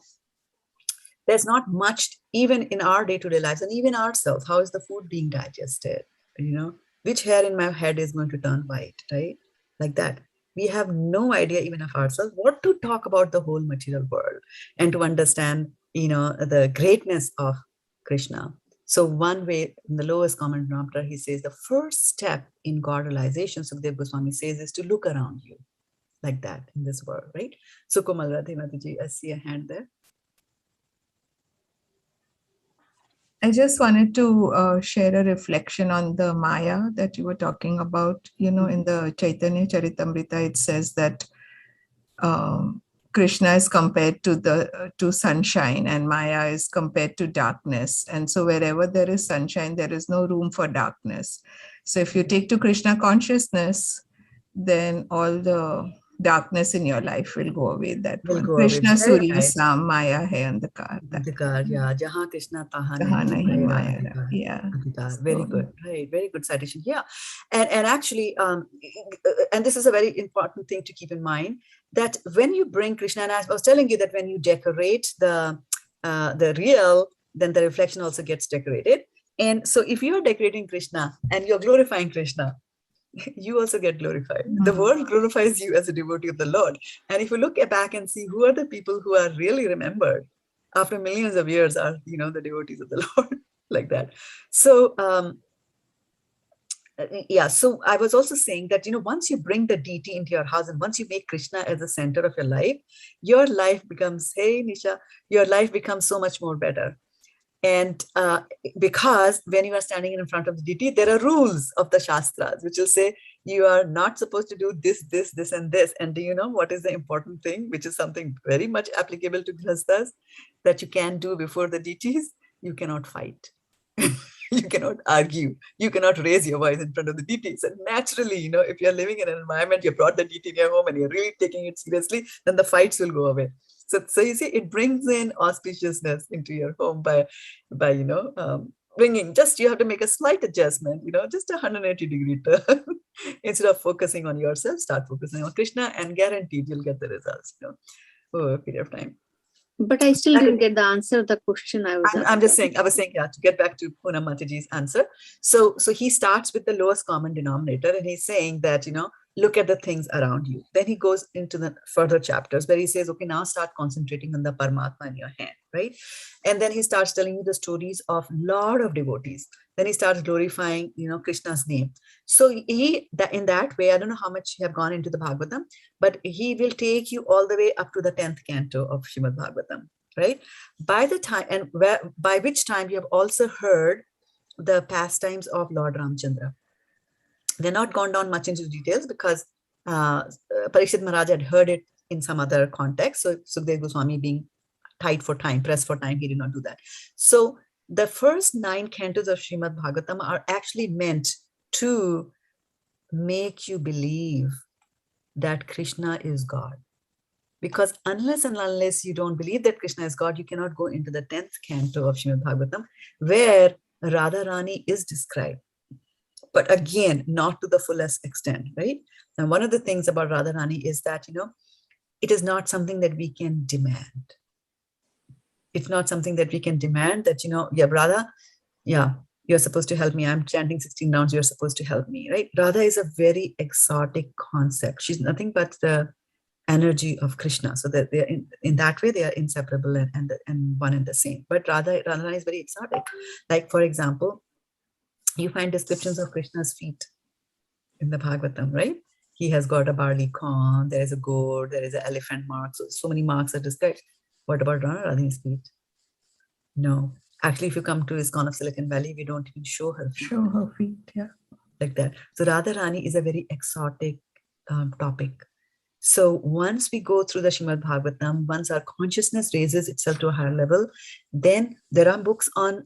there's not much even in our day-to-day lives and even ourselves. How is the food being digested? You know, which hair in my head is going to turn white, right? Like that. We have no idea even of ourselves what to talk about the whole material world and to understand, you know, the greatness of Krishna. So one way, in the lowest common denominator, he says the first step in God realization, Sukadeva Goswami says, is to look around you. Like that in this world, right? So Komal Radhimati, I see a hand there. I just wanted to share a reflection on the Maya that you were talking about. You know, in the Chaitanya Charitamrita, it says that Krishna is compared to sunshine and Maya is compared to darkness. And so wherever there is sunshine, there is no room for darkness. So if you take to Krishna consciousness, then all the darkness in your life will go away. That will go Krishna away. Suri Sam Maya hai andhakar. Andhakar, yeah. Jahan Krishna tahan nahi Maya. Yeah. Andhakar. Very good. Right. Very good citation. Yeah. And actually, and this is a very important thing to keep in mind, that when you bring Krishna, and I was telling you that when you decorate the real, then the reflection also gets decorated. And so if you are decorating Krishna and you're glorifying Krishna, you also get glorified. The world glorifies you as a devotee of the Lord. And if you look back and see who are the people who are really remembered after millions of years are, you know, the devotees of the Lord, like that. So, yeah, so I was also saying that, you know, once you bring the deity into your house and once you make Krishna as the center of your life becomes, hey, Nisha, your life becomes so much more better. And because when you are standing in front of the deity, there are rules of the Shastras, which will say you are not supposed to do this, this, this, and this. And do you know what is the important thing, which is something very much applicable to Grihasthas, that you can do before the deities? You cannot fight. You cannot argue. You cannot raise your voice in front of the deities. And naturally, you know, if you're living in an environment, you brought the deity in your home and you're really taking it seriously, then the fights will go away. So you see, it brings in auspiciousness into your home by you know, bringing, just, you have to make a slight adjustment, you know, just a 180-degree turn. Instead of focusing on yourself, start focusing on Krishna, and guaranteed you'll get the results, you know, over a period of time. But I still didn't get the answer of the question I was asking. I'm just saying, I was saying, yeah, to get back to Poonam Mataji's answer. So he starts with the lowest common denominator, and he's saying that, you know, look at the things around you. Then he goes into the further chapters where he says, okay, now start concentrating on the Paramatma in your hand, right? And then he starts telling you the stories of lot of devotees. Then he starts glorifying, you know, Krishna's name. So in that way, I don't know how much you have gone into the Bhagavatam, but he will take you all the way up to the 10th canto of Srimad Bhagavatam, right? By which time you have also heard the pastimes of Lord Ramchandra. They're not gone down much into details because Parikshit Maharaj had heard it in some other context. So Sukdev Goswami being tight for time, pressed for time, he did not do that. So the first 9 cantos of Srimad Bhagavatam are actually meant to make you believe that Krishna is God. Because unless and unless you don't believe that Krishna is God, you cannot go into the 10th canto of Srimad Bhagavatam, where Radharani is described. But again, not to the fullest extent, right? And one of the things about Radharani is that, it is not something that we can demand. It's not something that we can demand that, yeah, Radha, yeah, you're supposed to help me. I'm chanting 16 rounds. You're supposed to help me, right? Radha is a very exotic concept. She's nothing but the energy of Krishna. So that they're in that way, they are inseparable and one and the same. But Radharani is very exotic. Like, for example, you find descriptions of Krishna's feet in the Bhagavatam, right? He has got a barley corn, there is a goat, there is an elephant mark. So many marks are described. What about Radharani's feet? No. Actually, if you come to ISKCON of Silicon Valley, we don't even show her feet. Show her feet, yeah. Like that. So Radharani is a very exotic topic. So once we go through the Srimad Bhagavatam, once our consciousness raises itself to a higher level, then there are books on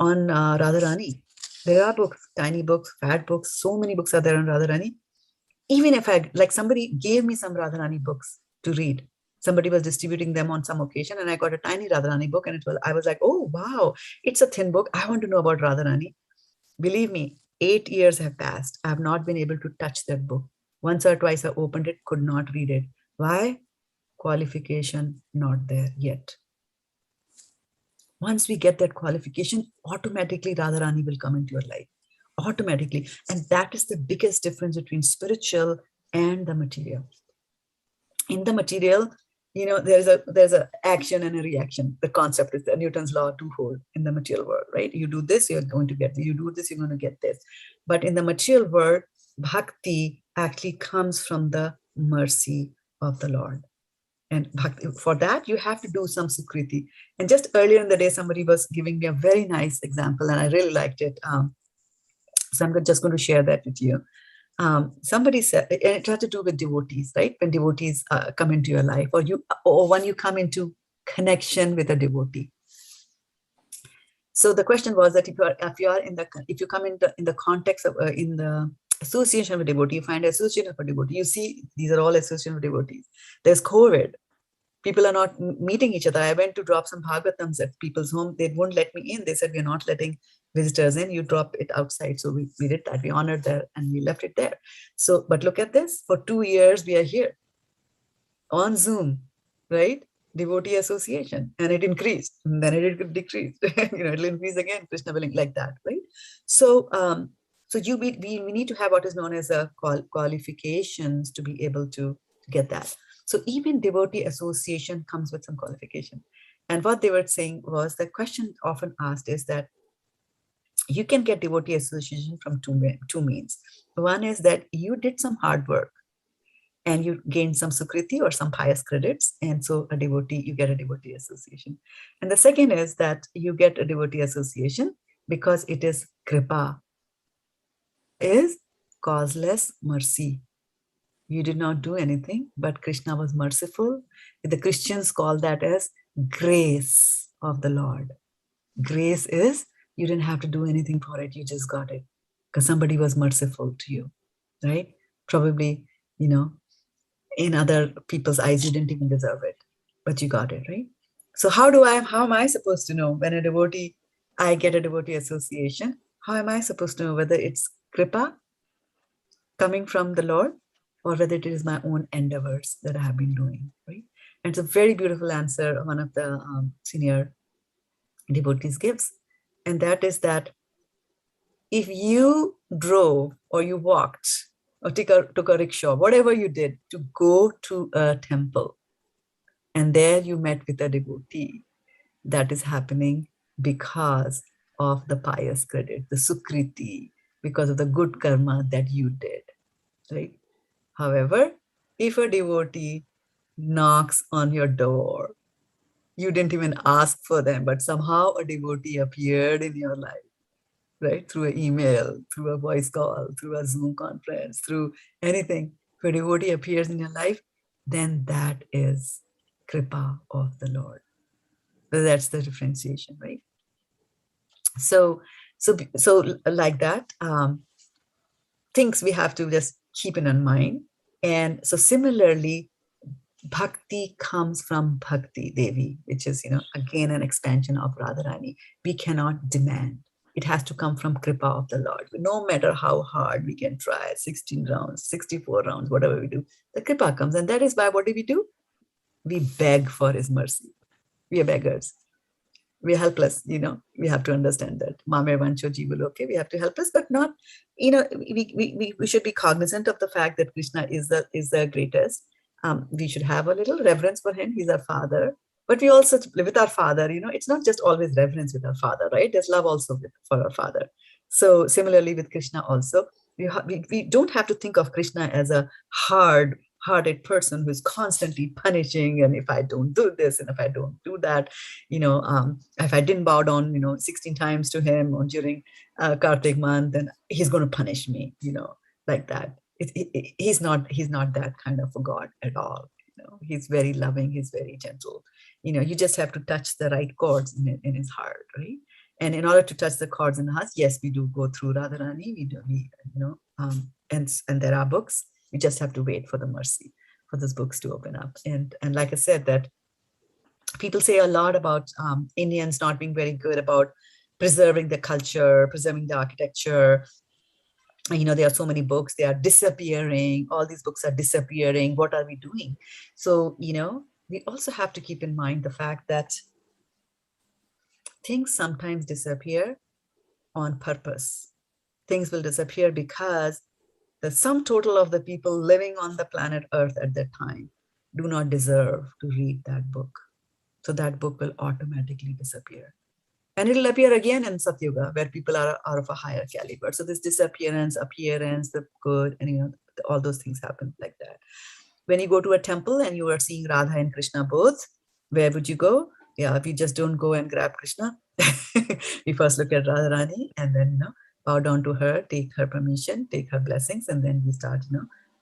Radharani. There are books, tiny books, fat books, so many books are there on Radharani. Even if somebody gave me some Radharani books to read, somebody was distributing them on some occasion and I got a tiny Radharani book and I was like, oh, wow, it's a thin book. I want to know about Radharani. Believe me, 8 years have passed. I have not been able to touch that book. Once or twice I opened it, could not read it. Why? Qualification not there yet. Once we get that qualification, automatically Radharani will come into your life. Automatically. And that is the biggest difference between spiritual and the material. In the material, there's a action and a reaction. The concept is the Newton's law to hold in the material world, right? You do this, you're going to get this. You do this, you're going to get this. But in the material world, bhakti actually comes from the mercy of the Lord. And for that, you have to do some sukriti. And just earlier in the day, somebody was giving me a very nice example, and I really liked it. So I'm just going to share that with you. Somebody said, and it has to do with devotees, right? When devotees come into your life, or when you come into connection with a devotee. So the question was that if you come in the context of in the association of a devotee, you find association of a devotee. You see, these are all association of devotees. There's COVID. People are not meeting each other. I went to drop some Bhagavatams at people's home. They won't let me in. They said, we're not letting visitors in. You drop it outside. So we did that. We honored that and we left it there. So, but look at this. For 2 years, we are here on Zoom, right? Devotee association. And it increased. And then it decreased. It'll increase again. Krishna willing, like that, right? So, we need to have what is known as qualifications to be able to get that. So even devotee association comes with some qualification. And what they were saying was, the question often asked is that you can get devotee association from two means. One is that you did some hard work and you gained some sukriti or some pious credits. And so you get a devotee association. And the second is that you get a devotee association because it is kripa, is causeless mercy. You did not do anything, but Krishna was merciful. The Christians call that as grace of the Lord. Grace is, you didn't have to do anything for it. You just got it because somebody was merciful to you, right? Probably, in other people's eyes, you didn't even deserve it, but you got it, right? So how am I supposed to know when I get a devotee association? How am I supposed to know whether it's kripa coming from the Lord, or whether it is my own endeavors that I have been doing, right? And it's a very beautiful answer one of the senior devotees gives. And that is that if you drove or you walked or took a rickshaw, whatever you did to go to a temple, and there you met with a devotee, that is happening because of the pious credit, the sukriti, because of the good karma that you did, right? However, if a devotee knocks on your door, you didn't even ask for them, but somehow a devotee appeared in your life, right? Through an email, through a voice call, through a Zoom conference, through anything. If a devotee appears in your life, then that is Kripa of the Lord. So that's the differentiation, right? So like that, things we have to just keep in mind. And so similarly, Bhakti comes from Bhakti Devi, which is, again, an expansion of Radharani. We cannot demand. It has to come from Kripa of the Lord. No matter how hard we can try, 16 rounds, 64 rounds, whatever we do, the Kripa comes. And that is why, what do? We beg for his mercy. We are beggars. We are helpless, we have to understand that. Mame vancho jivaloke, we have to help us, but not, we should be cognizant of the fact that Krishna is the greatest. We should have a little reverence for him. He's our father. But we also live with our father, it's not just always reverence with our father, right? There's love also for our father. So similarly with Krishna also, we don't have to think of Krishna as a hard-hearted person who's constantly punishing, and if I don't do this and if I don't do that, if I didn't bow down 16 times to him or during Kartik month, then he's going to punish me, like that. He's not that kind of a God at all. He's very loving, he's very gentle. You just have to touch the right chords in his heart, right? And in order to touch the chords in the heart, yes, we do go through Radharani. And there are books. We just have to wait for the mercy for those books to open up. And like I said, that people say a lot about Indians not being very good about preserving the culture, preserving the architecture. There are so many books, they are disappearing. All these books are disappearing. What are we doing? So, we also have to keep in mind the fact that things sometimes disappear on purpose. Things will disappear because the sum total of the people living on the planet Earth at that time do not deserve to read that book. So that book will automatically disappear. And it'll appear again in Satyuga, where people are of a higher caliber. So this disappearance, appearance, the good, and all those things happen like that. When you go to a temple and you are seeing Radha and Krishna both, where would you go? Yeah, we just don't go and grab Krishna. We first look at Radharani and then, bow down to her, take her permission, take her blessings, and then we start,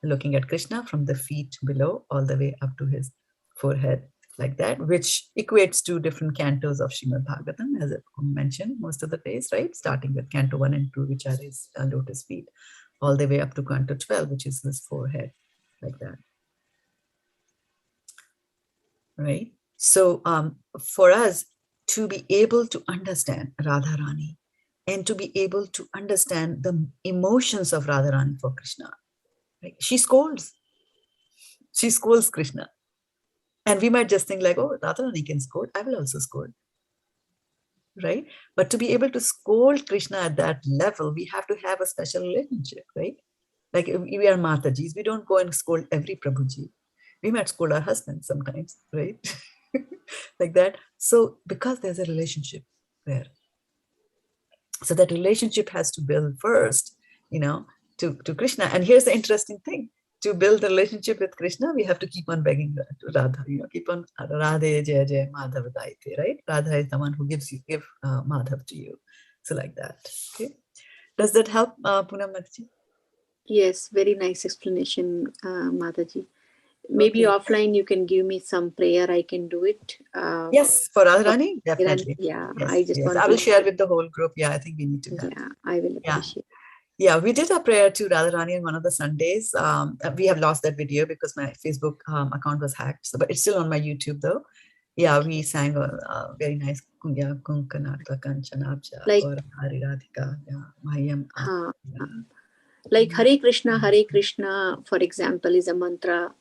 looking at Krishna from the feet below all the way up to his forehead, like that, which equates to different cantos of Srimad Bhagavatam, as I mentioned most of the days, right? Starting with canto 1 and 2, which are his lotus feet, all the way up to canto 12, which is his forehead, like that. Right? So for us to be able to understand Radharani and to be able to understand the emotions of Radharani for Krishna, right? She scolds Krishna. And we might just think like, oh, Radharani can scold, I will also scold, right? But to be able to scold Krishna at that level, we have to have a special relationship, right? Like we are Matajis, we don't go and scold every Prabhuji. We might scold our husbands sometimes, right? Like that. So because there's a relationship there. So that relationship has to build first, to Krishna. And here's the interesting thing. To build a relationship with Krishna, we have to keep on begging Radha, keep on Radhe Jaya Jaya Madhav Daite, right? Radha is the one who give Madhav to you. So like that. Okay. Does that help, Poonam Mataji? Yes, very nice explanation, Mataji. Maybe offline you can give me some prayer, I can do it. Yes, for Radharani, definitely. Yeah, yes, I just want I will share with the whole group. Yeah, I think we need to. Yeah, I will appreciate. Yeah, we did a prayer to Radharani on one of the Sundays. We have lost that video because my Facebook account was hacked, but it's still on my YouTube though. Yeah, we sang a very nice Kunya Kunkanata Kanchanabja or Hari Radhika. Mayam. Like Hare Krishna, for example, is a mantra,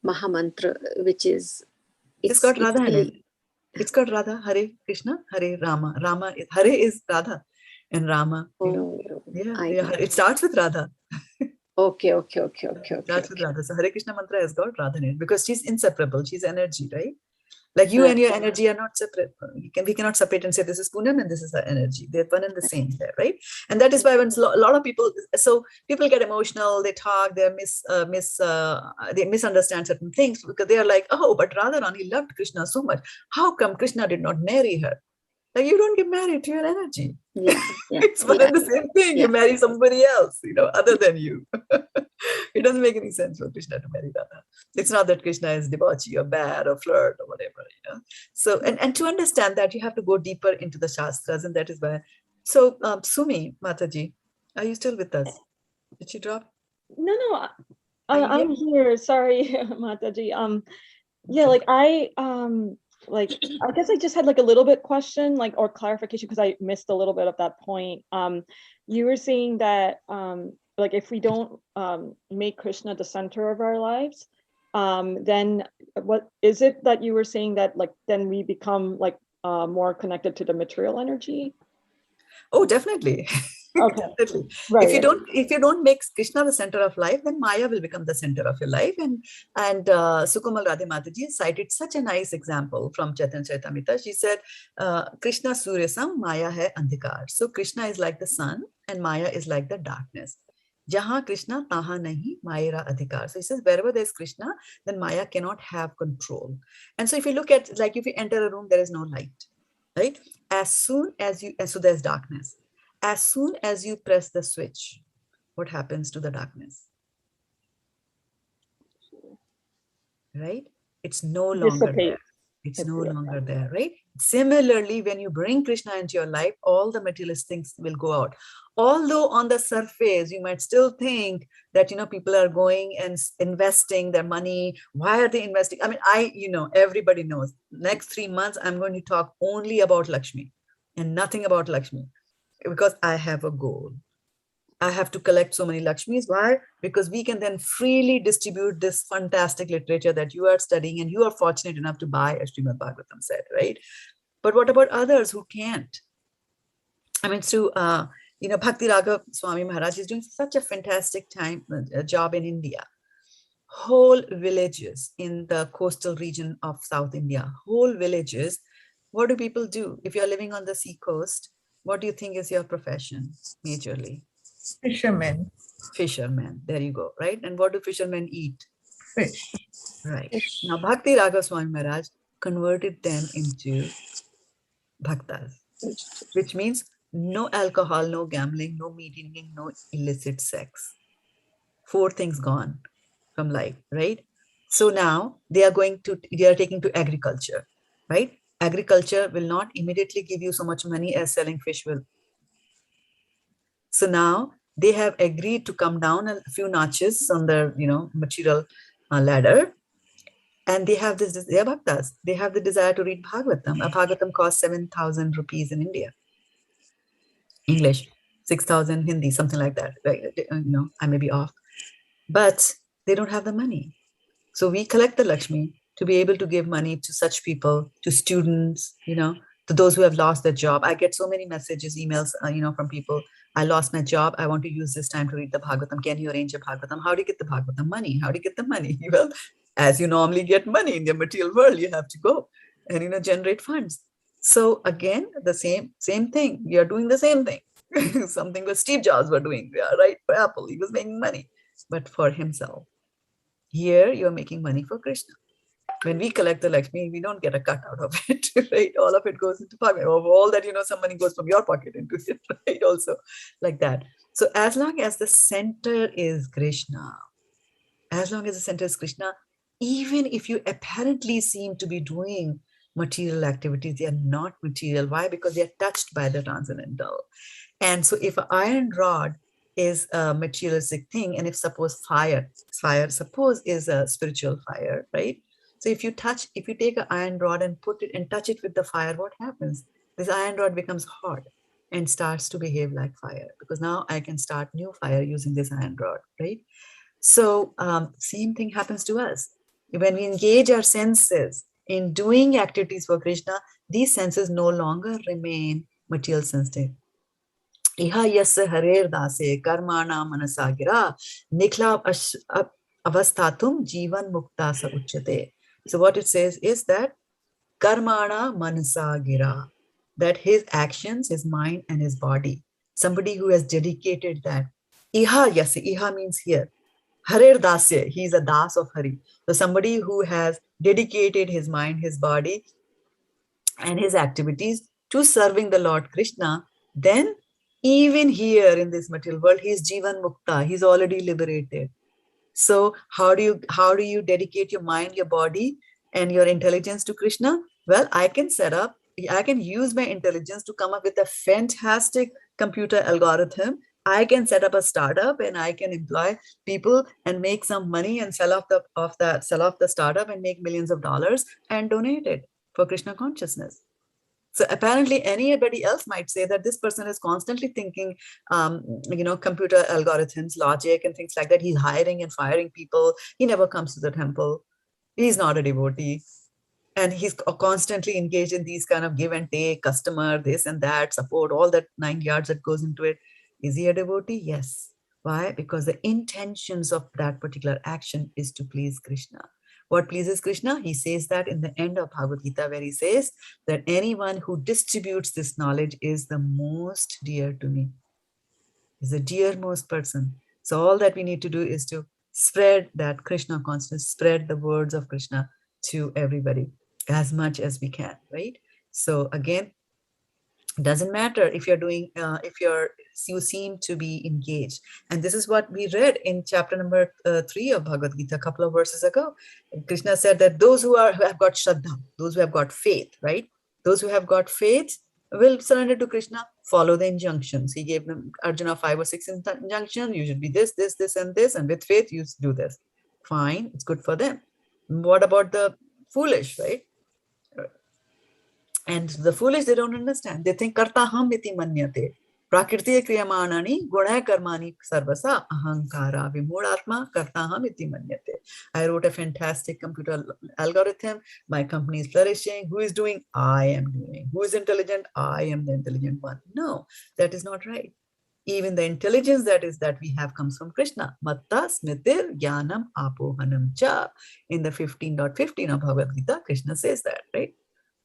Maha Mantra, which is it's got Radha in it. It's got Radha, Hare Krishna, Hare Rama. Hare is Radha and Rama. It starts with Radha. Okay. Starts with Radha. So Hare Krishna mantra has got Radha in it because she's inseparable. She's energy, right? Like you and your energy are not separate. We cannot separate and say this is Poonam and this is her energy. They're one and the same there, right? And that is why when a lot of people get emotional, they talk, they misunderstand certain things because they are like, oh, but Radharani loved Krishna so much. How come Krishna did not marry her? Like you don't get married to your energy. Yeah, yeah, It's one and the same thing. Yeah. You marry somebody else, other than you. It doesn't make any sense for Krishna to marry Radha. It's not that Krishna is debauchee or bad or flirt or whatever. So, and to understand that, you have to go deeper into the Shastras, and that is why. So, Sumi Mataji, are you still with us? Did she drop? No, Are you I'm here. Sorry, Mataji. Yeah, like I guess I just had like a little bit question, like, or clarification, because I missed a little bit of that point. You were saying that like if we don't make Krishna the center of our lives, then what is it that you were saying that like then we become like more connected to the material energy? Oh, definitely. Okay. Definitely. Right. If you don't make Krishna the center of life, then Maya will become the center of your life. And Sukumal Radhe Mataji cited such a nice example from Chaitanya Charitamrita. She said, Krishna Surya Sam, Maya hai andhikar. So Krishna is like the sun and Maya is like the darkness. Jahan Krishna, taha nahi, Mayera adhikar. So he says, wherever there's Krishna, then Maya cannot have control. And so if you look at, like if you enter a room, there is no light, right? So there's darkness. As soon as you press the switch, what happens to the darkness? Right? It's no longer there. It's no longer there, right? Similarly, when you bring Krishna into your life, all the materialist things will go out. Although on the surface, you might still think that, people are going and investing their money. Why are they investing? I mean, everybody knows. Next 3 months, I'm going to talk only about Lakshmi and nothing about Lakshmi. Because I have a goal. I have to collect so many Lakshmis. Why? Because we can then freely distribute this fantastic literature that you are studying, and you are fortunate enough to buy, as Srimad Bhagavatam said, right? But what about others who can't? I mean, through, Bhakti Raghav Swami Maharaj is doing such a fantastic job in India. Whole villages in the coastal region of South India, whole villages. What do people do? If you're living on the sea coast, what do you think is your profession majorly? Fishermen. Fishermen. There you go, right? And what do fishermen eat? Fish. Right. Now, Bhakti Raghav Swami Maharaj converted them into bhaktas, which means no alcohol, no gambling, no meat eating, no illicit sex. 4 things gone from life, right? So now they are taking to agriculture, right? Agriculture will not immediately give you so much money as selling fish will. So now they have agreed to come down a few notches on their, material ladder. And they have this, they are bhaktas. They have the desire to read Bhagavatam. A Bhagavatam costs 7,000 rupees in India. English, 6,000 Hindi, something like that. Right? I may be off. But they don't have the money. So we collect the Lakshmi to be able to give money to such people, to students, to those who have lost their job. I get so many messages, emails, from people. I lost my job. I want to use this time to read the Bhagavatam. Can you arrange a Bhagavatam? How do you get the Bhagavatam money? How do you get the money? Well, as you normally get money in the material world, you have to go and, generate funds. So again, the same thing. We are doing the same thing. Something that Steve Jobs were doing, right? For Apple, he was making money, but for himself. Here, you're making money for Krishna. When we collect the Lakshmi, we don't get a cut out of it, right? All of it goes into pocket. All that, some money goes from your pocket into it, right? Also like that. So as long as the center is Krishna, even if you apparently seem to be doing material activities, they are not material. Why? Because they are touched by the transcendental. And so if an iron rod is a materialistic thing, and if suppose fire suppose is a spiritual fire, right? So if you take an iron rod and put it and touch it with the fire, what happens? This iron rod becomes hot and starts to behave like fire, because now I can start new fire using this iron rod, right? So same thing happens to us. When we engage our senses in doing activities for Krishna, these senses no longer remain material sensitive. Iha yasya harer dase karmana manasagira nikla avastatum jivan mukta sa uchyate. So what it says is that karmana manasagira, that his actions, his mind and his body, somebody who has dedicated that. Iha yasya, iha means here. Harer dasya, he is a das of Hari. So somebody who has dedicated his mind, his body and his activities to serving the Lord Krishna, then even here in this material world, he is Jivan Mukta. He's already liberated. So how do you dedicate your mind, your body, and your intelligence to Krishna? Well, I can use my intelligence to come up with a fantastic computer algorithm. I can set up a startup and I can employ people and make some money and sell off the startup and make millions of dollars and donate it for Krishna consciousness. So apparently anybody else might say that this person is constantly thinking, computer algorithms, logic and things like that. He's hiring and firing people. He never comes to the temple. He's not a devotee. And he's constantly engaged in these kind of give and take, customer, this and that, support, all that 9 yards that goes into it. Is he a devotee? Yes. Why? Because the intentions of that particular action is to please Krishna. What pleases Krishna? He says that in the end of Bhagavad Gita, where he says that anyone who distributes this knowledge is the most dear to me. Is the dearmost person. So all that we need to do is to spread that Krishna consciousness, spread the words of Krishna to everybody as much as we can, right? So again, it doesn't matter if you're doing, you seem to be engaged. And this is what we read in chapter number 3 of Bhagavad Gita, a couple of verses ago. Krishna said that those who have got Shraddha, those who have got faith, right? Those who have got faith will surrender to Krishna, follow the injunctions. He gave them Arjuna 5 or 6 injunctions. You should be this, this, this, and this. And with faith, you do this. Fine, it's good for them. What about the foolish, right? And the foolish, they don't understand. They think karta ham iti manyate. Prakriti kriyamanani gunaya karmani sarvasa ahankara vimudhatma karta ham iti manyate. I wrote a fantastic computer algorithm. My company is flourishing. Who is doing? I am doing. Who is intelligent? I am the intelligent one. No, that is not right. Even the intelligence that we have comes from Krishna. Matta smitir jnanam apohanam cha. In the 15.15 of Bhagavad Gita, Krishna says that, right?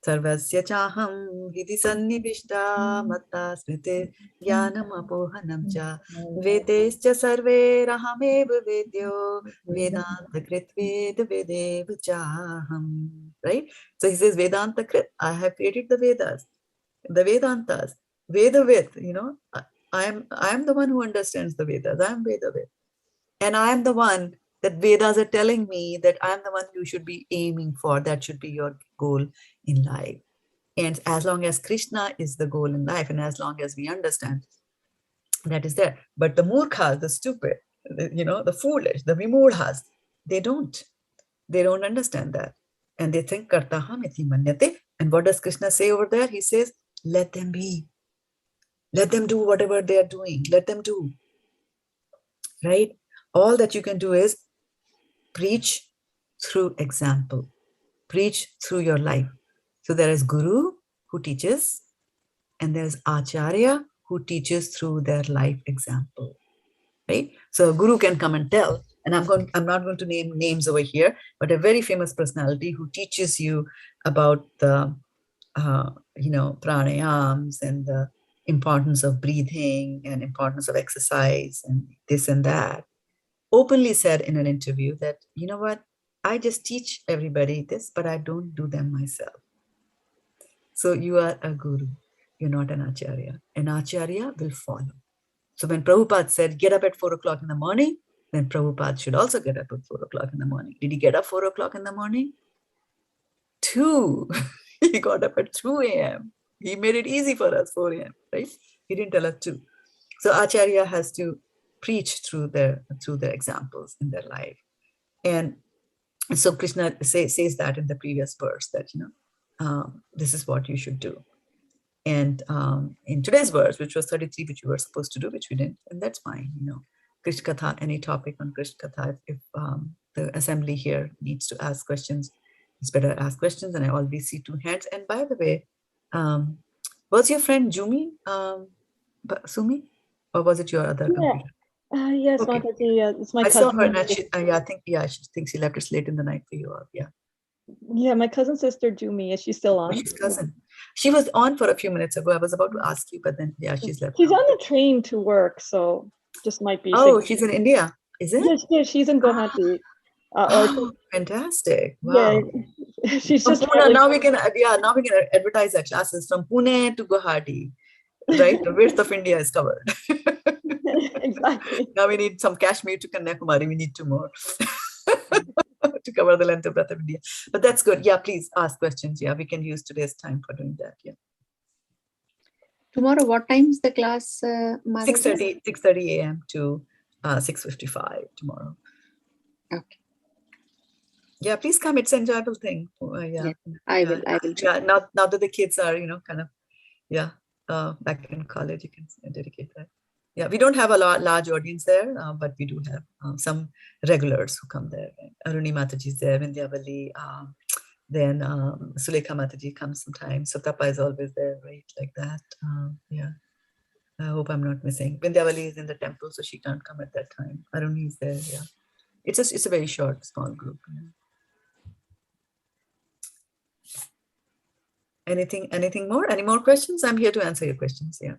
Sarvasya chaham hiti sannibishta matta smritir jnanam apohanam cha vedescha sarve rahameva vedyo vedanta krit ved vedev chaham. Right? So he says Vedanta krit, I have created the Vedas, the Vedantas, Vedavid, I am the one who understands the Vedas. I am Vedavid. And I am the one that Vedas are telling me that I am the one you should be aiming for. That should be your goal in life. And as long as Krishna is the goal in life, and as long as we understand, that is there. But the murkhas, the stupid, the foolish, the vimudhas, they don't understand that. And they think kartaham iti manyate. And what does Krishna say over there? He says, let them be. Let them do whatever they are doing. Let them do. Right? All that you can do is preach through example. Preach through your life. So there is Guru who teaches, and there's Acharya who teaches through their life example. Right? So a Guru can come and tell, and I'm not going to name names over here, but a very famous personality who teaches you about the pranayams and the importance of breathing and importance of exercise and this and that, openly said in an interview that, you know what, I just teach everybody this, but I don't do them myself. So you are a guru, you're not an acharya. An acharya will follow. So when Prabhupada said, get up at 4 o'clock in the morning, then Prabhupada should also get up at 4 o'clock in the morning. Did he get up 4 o'clock in the morning? 2. He got up at 2 a.m. He made it easy for us, 4 a.m., right? He didn't tell us to. So Acharya has to preach through their examples in their life. And so Krishna says that in the previous verse that, this is what you should do. And in today's verse, which was 33, which we were supposed to do, which we didn't, and that's fine, Krishna Katha, any topic on Krishna Katha, if the assembly here needs to ask questions, it's better ask questions. And I always see 2 hands. And by the way, was your friend Jumi, Sumi, or was it your other computer? Yes, Okay. Mataji, it's my I saw cousin. her, and I think she thinks she left it late in the night for you all. Yeah. Yeah, my cousin sister Jumi, is she still on? She's cousin. She was on for a few minutes ago. I was about to ask you, but then she's left. She's on the train to work, so just might be. Oh, she's in India, is it? Yes, she's in Guwahati. Fantastic! Wow. Yeah, She's From just Pune, now we can advertise our classes from Pune to Guwahati, right? The width of India is covered. Exactly. Now we need some Kashmir to Kanyakumari. We need 2 more to cover the length and breadth of India. But that's good. Yeah, please ask questions. Yeah, we can use today's time for doing that. Yeah. Tomorrow, what time is the class, Mataji? 6:30 a.m. to 6:55 tomorrow. Okay. Yeah, please come. It's an enjoyable thing. Yeah, I will. Yeah, now that the kids are, kind of, back in college, you can dedicate that. Yeah, we don't have a large audience there, but we do have some regulars who come there. Aruni Mataji is there, Vindhyavali, then Sulekha Mataji comes sometimes. Sutapa is always there, right? Like that. Yeah. I hope I'm not missing. Vindhyavali is in the temple, so she can't come at that time. Aruni is there. Yeah. It's a very short, small group. Yeah. Anything more? Any more questions? I'm here to answer your questions. Yeah.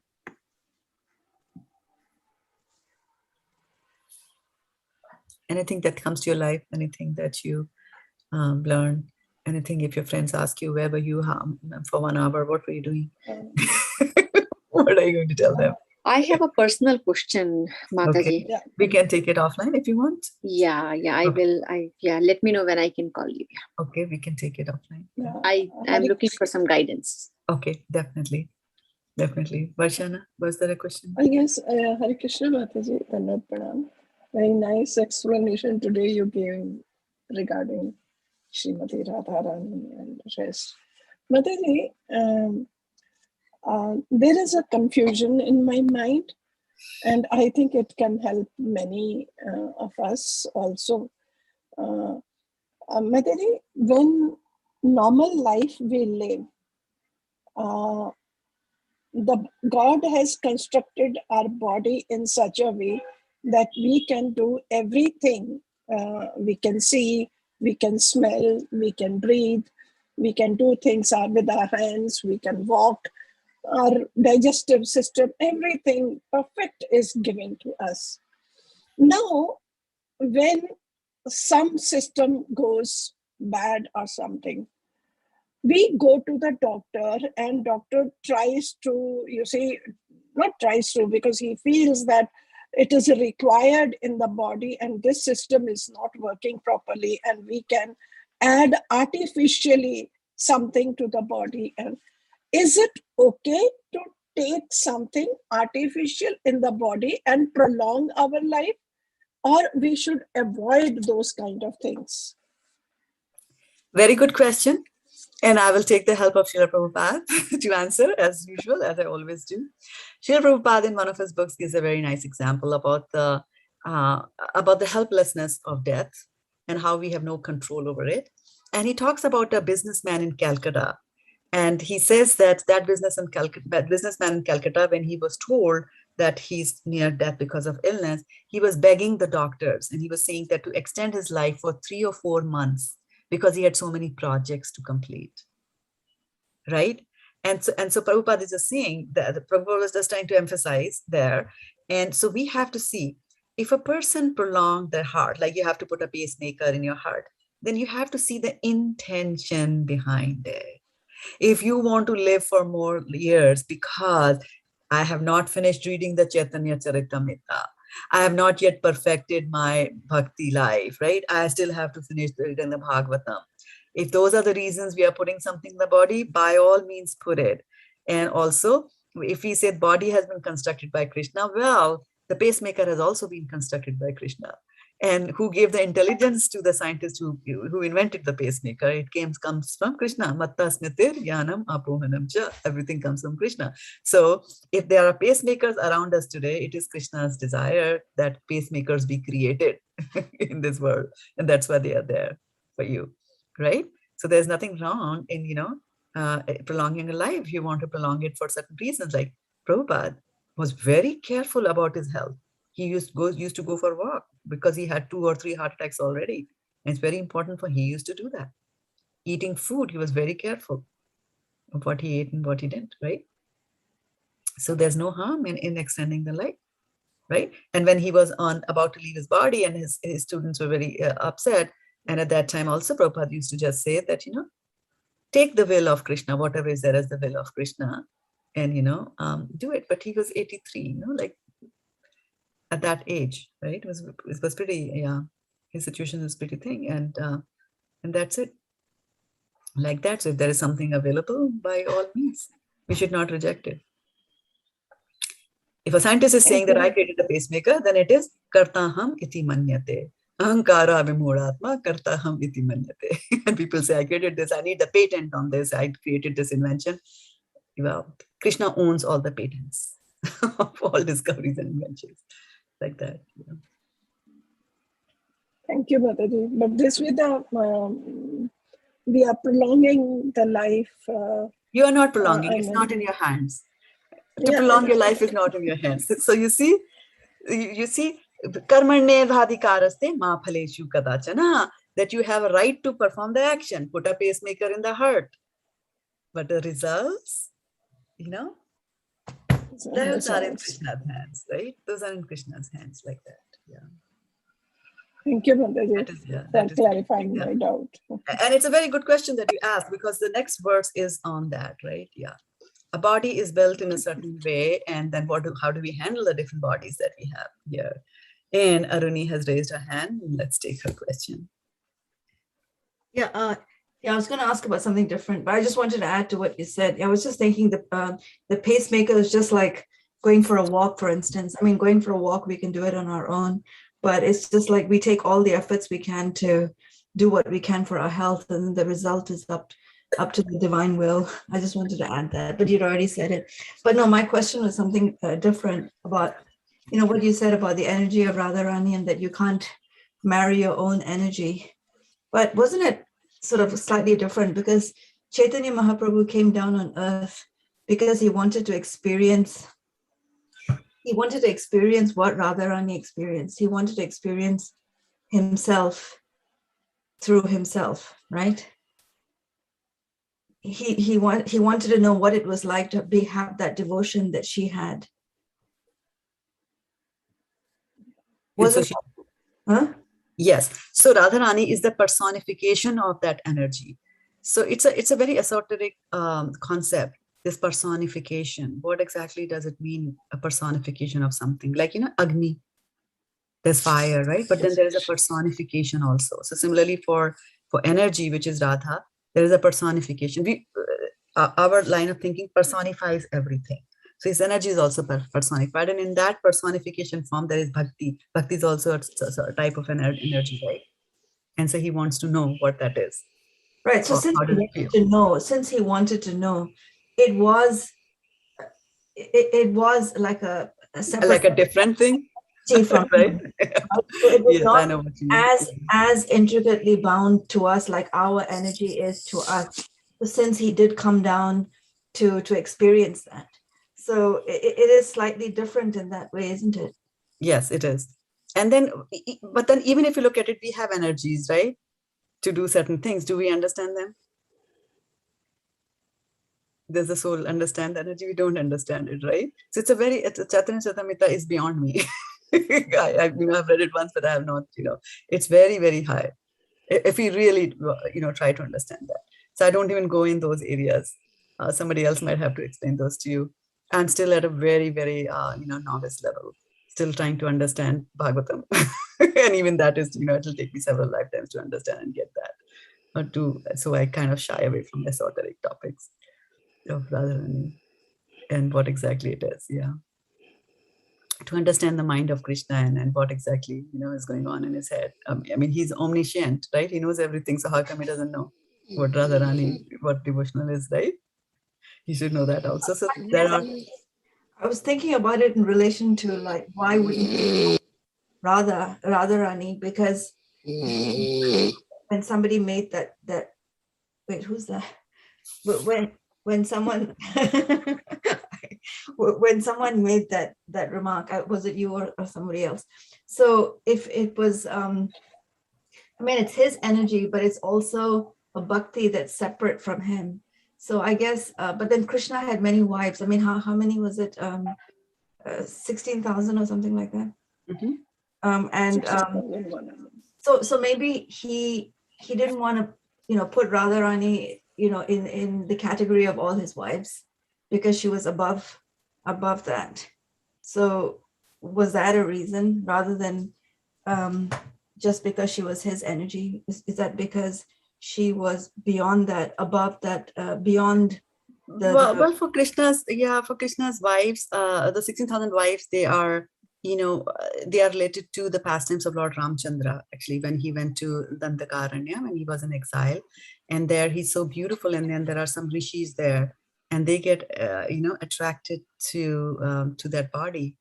Anything that comes to your life, anything that you learn, anything if your friends ask you, where were you for 1 hour? What were you doing? What are you going to tell them? I have a personal question, Mataji. Okay. Yeah. We can take it offline if you want. Yeah, I will. Let me know when I can call you. Yeah. Okay, we can take it offline. Yeah. I'm looking for some guidance. Okay, definitely. Varshana, was there a question? I guess, Hare Krishna Mataji, Dhanad Pranam. Very nice explanation today you gave regarding Srimati Radharani and rest. Mataji, there is a confusion in my mind, and I think it can help many of us also. Mataji, when normal life we live, the God has constructed our body in such a way that we can do everything. We can see, we can smell, we can breathe, we can do things with our hands, we can walk, our digestive system, everything perfect is given to us. Now, when some system goes bad or something, we go to the doctor and doctor tries to, not tries to, because he feels that it is required in the body and this system is not working properly, and we can add artificially something to the body. And is it okay to take something artificial in the body and prolong our life, or we should avoid those kind of things? Very good question. And I will take the help of Srila Prabhupada to answer, as usual, as I always do. Srila Prabhupada, in one of his books, gives a very nice example about the helplessness of death and how we have no control over it. And he talks about a businessman in Calcutta. And he says that businessman in Calcutta, when he was told that he's near death because of illness, he was begging the doctors, and he was saying that to extend his life for 3 or 4 months, because he had so many projects to complete, right? And so Prabhupada is just saying that Prabhupada was just trying to emphasize there. And so we have to see, if a person prolonged their heart, like you have to put a pacemaker in your heart, then you have to see the intention behind it. If you want to live for more years because I have not finished reading the Chaitanya Charitamrita, I have not yet perfected my bhakti life, right? I still have to finish reading the Bhagavatam. If those are the reasons we are putting something in the body, by all means put it. And also, if we say body has been constructed by Krishna, well, the pacemaker has also been constructed by Krishna. And who gave the intelligence to the scientist who invented the pacemaker? It comes from Krishna. Matta smritir jnanam apohanam cha. Everything comes from Krishna. So if there are pacemakers around us today, it is Krishna's desire that pacemakers be created in this world. And that's why they are there for you, right? So there's nothing wrong in, prolonging a life. You want to prolong it for certain reasons. Like Prabhupada was very careful about his health. He used to go for a walk because he had 2 or 3 heart attacks already. And it's very important he used to do that. Eating food, he was very careful of what he ate and what he didn't, right? So there's no harm in extending the life, right? And when he was about to leave his body and his students were very upset, And at that time also Prabhupada used to just say that, take the will of Krishna, whatever is there as the will of Krishna, and, do it. But he was 83, like at that age, right? It was pretty, yeah, his situation was pretty thing. And that's it. Like that. So if there is something available, by all means, we should not reject it. If a scientist is saying that I created a pacemaker, then it is kartaham iti manyate. Ahankara vimudhatma kartaham iti manyate. And people say, I created this, I need the patent on this, I created this invention. Well, Krishna owns all the patents of all discoveries and inventions. Like that. Yeah. Thank you, Mataji. But this way, we are prolonging the life. You are not prolonging, it's not in your hands. To prolong your life is not in your hands. So you see, karmarne bhadikaraste ma phaleshu kadachana, that you have a right to perform the action, put a pacemaker in the heart. But the results, those are in Krishna's hands, right? Those are in Krishna's hands, like that. Yeah. Thank you, Mataji, for clarifying my doubt. And it's a very good question that you asked, because the next verse is on that, right? Yeah. A body is built in a certain way, and then how do we handle the different bodies that we have here? And Aruni has raised her hand. Let's take her question. Yeah, I was going to ask about something different, but I just wanted to add to what you said. I was just thinking the pacemaker is just like going for a walk, for instance. I mean, going for a walk, we can do it on our own, but it's just like we take all the efforts we can to do what we can for our health, and the result is up to the divine will. I just wanted to add that, but you'd already said it. But no, my question was something different about, what you said about the energy of Radharani and that you can't marry your own energy. But wasn't it sort of slightly different? Because Chaitanya Mahaprabhu came down on earth because he wanted to experience what Radharani experienced. He wanted to experience himself through himself, right? He wanted to know what it was like to have that devotion that she had. Yes. So Radharani is the personification of that energy. So it's a very esoteric concept, this personification. What exactly does it mean, a personification of something? Like, Agni, there's fire, right? But then there is a personification also. So similarly for energy, which is Radha, there is a personification. Our line of thinking personifies everything. So his energy is also personified. And in that personification form, there is bhakti. Bhakti is also a type of energy, right? And so he wants to know what that is. Right. So since he wanted to know, it was like a separate, like a different thing. From right? So it was not as intricately bound to us like our energy is to us. So since he did come down to experience that, so it is slightly different in that way, isn't it? Yes, it is. And then, but then even if you look at it, we have energies, right, to do certain things. Do we understand them? Does the soul understand the energy? We don't understand it, right? So it's Chaitanya Charitamrita is beyond me. I've read it once, but I have not, it's very, very high. If we really, try to understand that. So I don't even go in those areas. Somebody else might have to explain those to you. I'm still at a very, very, novice level, still trying to understand Bhagavatam. And even that is, it'll take me several lifetimes to understand and get that. So I kind of shy away from esoteric topics of Radharani and what exactly it is. Yeah. To understand the mind of Krishna and what exactly, is going on in his head. I mean, he's omniscient, right? He knows everything. So how come he doesn't know what Radharani, what devotional is, right? He should know that also. So there are. I was thinking about it in relation to like, why wouldn't Radharani? Because when somebody made that wait, who's that? When someone when someone made that remark, was it you or somebody else? So if it was, I mean, it's his energy, but it's also a bhakti that's separate from him. So I guess, but then Krishna had many wives. I mean, how many was it? 16,000 or something like that. Mm-hmm. So maybe he he didn't want to, put Radharani, in the category of all his wives, because she was above that. So was that a reason, rather than just because she was his energy? Is that because she was beyond that, above that, beyond well, for Krishna's wives, the 16,000 wives, they are, they are related to the pastimes of Lord Ramchandra, actually, when he went to Dandakaranya, when he was in exile. And there he's so beautiful. And then there are some rishis there, and they get, attracted to that body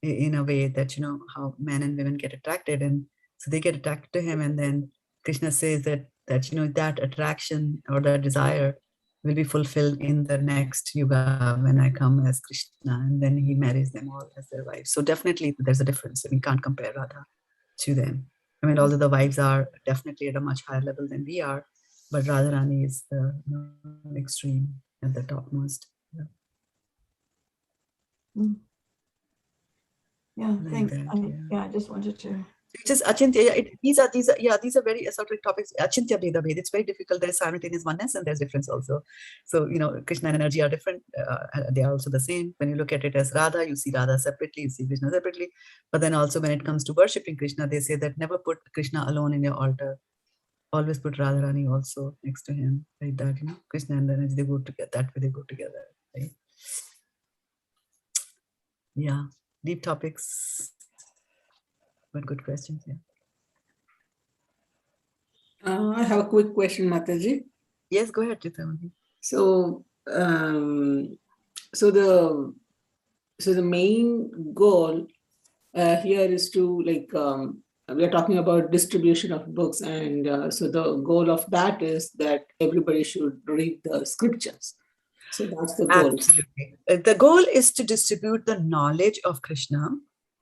in a way that, how men and women get attracted. And so they get attracted to him. And then Krishna says that that attraction or that desire will be fulfilled in the next yuga when I come as Krishna, and then he marries them all as their wives. So definitely there's a difference. We can't compare Radha to them. I mean, although the wives are definitely at a much higher level than we are, but Radharani is the extreme at the topmost. Yeah, Like thanks. that, I just wanted to. It is Achintya. These are very esoteric topics. Achintya Bheda Bhed. It's very difficult. There's simultaneous oneness and there's difference also. So, Krishna and energy are different. They are also the same. When you look at it as Radha, you see Radha separately, you see Krishna separately. But then also when it comes to worshipping Krishna, they say that never put Krishna alone in your altar. Always put Radharani also next to him. Like that, Krishna and energy, they go together. That way they go together. Right? Yeah. Deep topics. But good questions, yeah. I have a quick question, Mataji. Yes, go ahead, Chitamani. So, so the main goal here is to we are talking about distribution of books, and so the goal of that is that everybody should read the scriptures. So that's the goal. Absolutely. The goal is to distribute the knowledge of Krishna,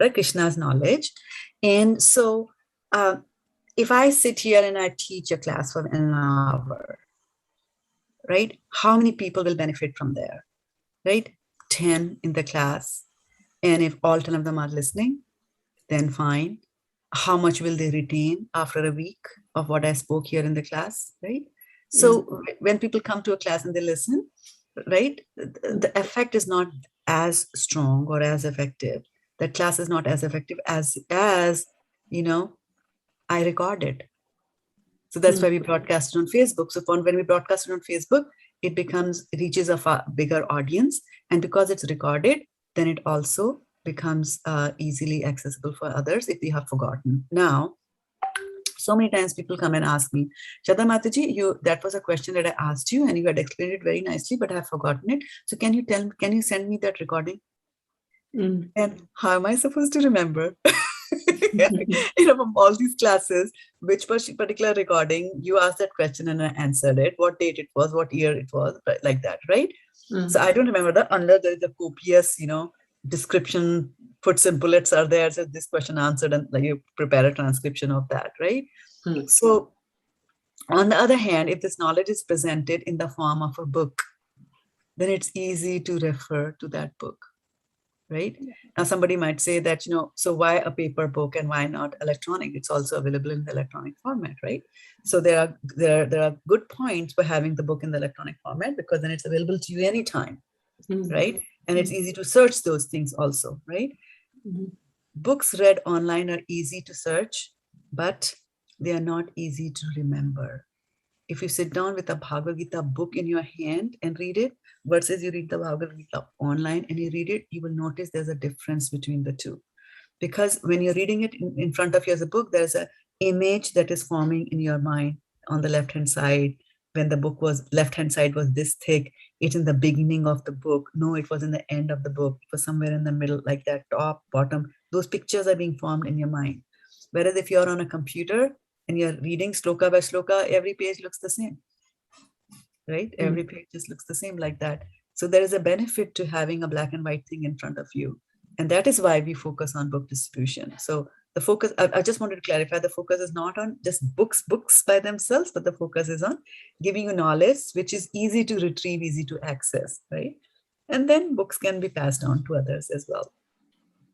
right? Krishna's knowledge. And so if I sit here and I teach a class for an hour, right? How many people will benefit from there, right? 10 in the class. And if all 10 of them are listening, then fine. How much will they retain after a week of what I spoke here in the class, right? So when people come to a class and they listen, right, the effect is not as strong or as effective. That class is not as effective as I recorded. So that's why we broadcast it on Facebook. So when we broadcast it on Facebook, it reaches a far bigger audience. And because it's recorded, then it also becomes easily accessible for others if they have forgotten. Now, so many times people come and ask me, Shraddha Mataji, that was a question that I asked you and you had explained it very nicely, but I have forgotten it. So can you send me that recording? And how am I supposed to remember? From all these classes, which particular recording, you asked that question and I answered it, what date it was, what year it was, like that, right? So I don't remember that unless there is a copious, description, footnotes and bullets are there, so this question answered, and you prepare a transcription of that, right? So on the other hand, if this knowledge is presented in the form of a book, then it's easy to refer to that book. Right? Now, somebody might say that, so why a paper book and why not electronic? It's also available in the electronic format, right? So there are good points for having the book in the electronic format, because then it's available to you anytime, right? And it's easy to search those things also, right? Books read online are easy to search, but they are not easy to remember. If you sit down with a Bhagavad Gita book in your hand and read it, versus you read the Bhagavad Gita online and you read it, you will notice there's a difference between the two. Because when you're reading it in front of you as a book, there's an image that is forming in your mind on the left-hand side. When the book was, left-hand side was this thick, it's in the beginning of the book. No, it was in the end of the book. It was somewhere in the middle, like that, top, bottom. Those pictures are being formed in your mind. Whereas if you're on a computer and you're reading sloka by sloka, every page looks the same, right? Every page just looks the same like that. So there is a benefit to having a black and white thing in front of you. And that is why we focus on book distribution. So the focus, I just wanted to clarify, the focus is not on just books by themselves, but the focus is on giving you knowledge, which is easy to retrieve, easy to access, right? And then books can be passed on to others as well.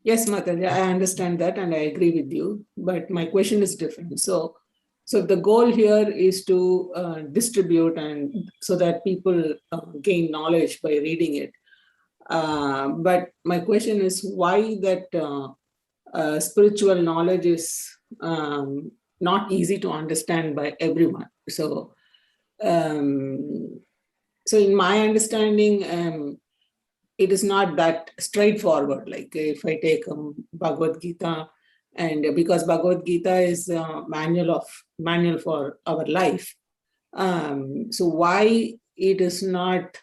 Yes, Mataji, I understand that and I agree with you, but my question is different. So So the goal here is to distribute and so that people gain knowledge by reading it. But my question is why that spiritual knowledge is not easy to understand by everyone. So in my understanding, it is not that straightforward. Like if I take Bhagavad Gita, and because Bhagavad Gita is a manual for our life, so why it is not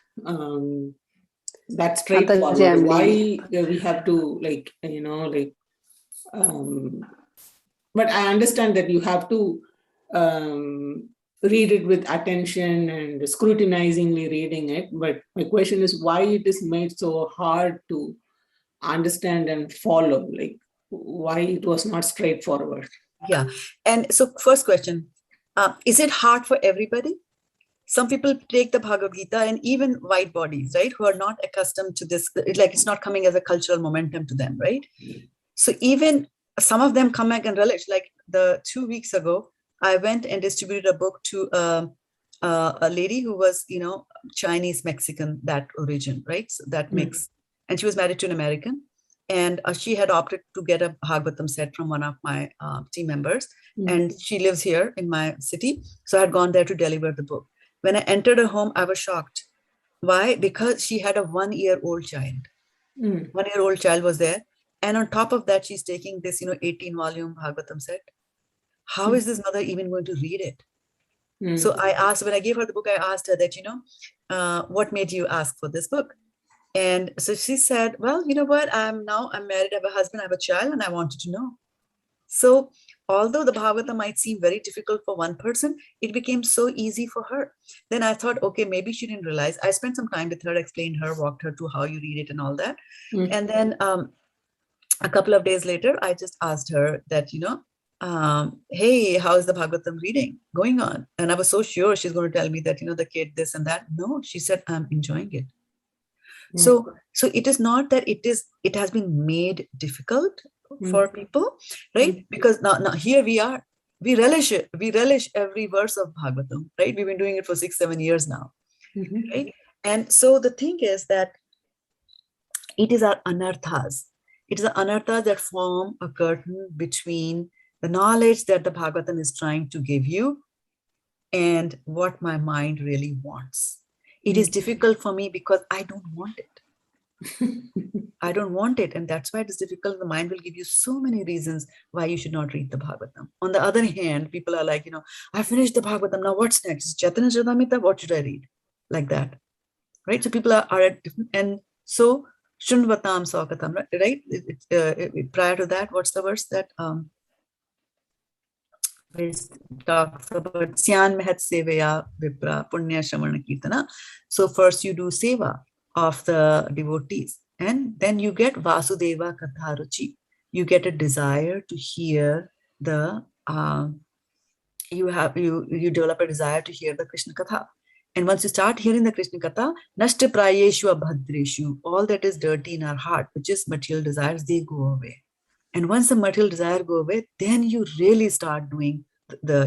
that straightforward? Why we have to but I understand that you have to read it with attention and scrutinizingly reading it. But my question is why it is made so hard to understand and follow, like why it was not straightforward. Yeah. And so first question, is it hard for everybody? Some people take the Bhagavad Gita, and even white bodies, right, who are not accustomed to this, like it's not coming as a cultural momentum to them, right? So even some of them come back and relish. Like 2 weeks ago, I went and distributed a book to a lady who was, Chinese Mexican, that origin, right? So that mix, and she was married to an American, and she had opted to get a Bhagavatam set from one of my team members, and she lives here in my city. So I had gone there to deliver the book. When I entered her home, I was shocked. Why? Because she had a 1-year-old child. 1-year-old child was there. And on top of that, she's taking this, 18-volume Bhagavatam set. How is this mother even going to read it? So I asked, when I gave her the book, I asked her that, what made you ask for this book? And so she said, well, you know what? I'm married, I have a husband, I have a child, and I wanted to know. So although the Bhagavatam might seem very difficult for one person, it became so easy for her. Then I thought, okay, maybe she didn't realize. I spent some time with her, explained her, walked her to how you read it and all that. And then a couple of days later, I just asked her that, hey, how is the Bhagavatam reading going on? And I was so sure she's going to tell me that, the kid, this and that. No, she said, I'm enjoying it. So it is not that it has been made difficult for people, right? Because now here we are, we relish it. We relish every verse of Bhagavatam, right? We've been doing it for 6-7 years now, right? And so the thing is that it is our anarthas. It is the anarthas that form a curtain between the knowledge that the Bhagavatam is trying to give you and what my mind really wants. It is difficult for me because I don't want it. I don't want it. And that's why it is difficult. The mind will give you so many reasons why you should not read the Bhagavatam. On the other hand, people are like, I finished the Bhagavatam. Now what's next? Chaitanya Charitamrita, what should I read? Like that. Right? So people are at different, and so Shrunvatam Saukatam, right? Prior to that, what's the verse that talks about Syan Mehat Sevaya Vipra Punya Shamana Kirtana. So first you do seva of the devotees, and then you get Vasudeva Katharuchi. You get a desire to hear the you develop a desire to hear the Krishna Katha. And once you start hearing the Krishna Katha, Nashta Prayeshu Abhadreshu, all that is dirty in our heart, which is material desires, they go away. And once the material desire go away, then you really start doing the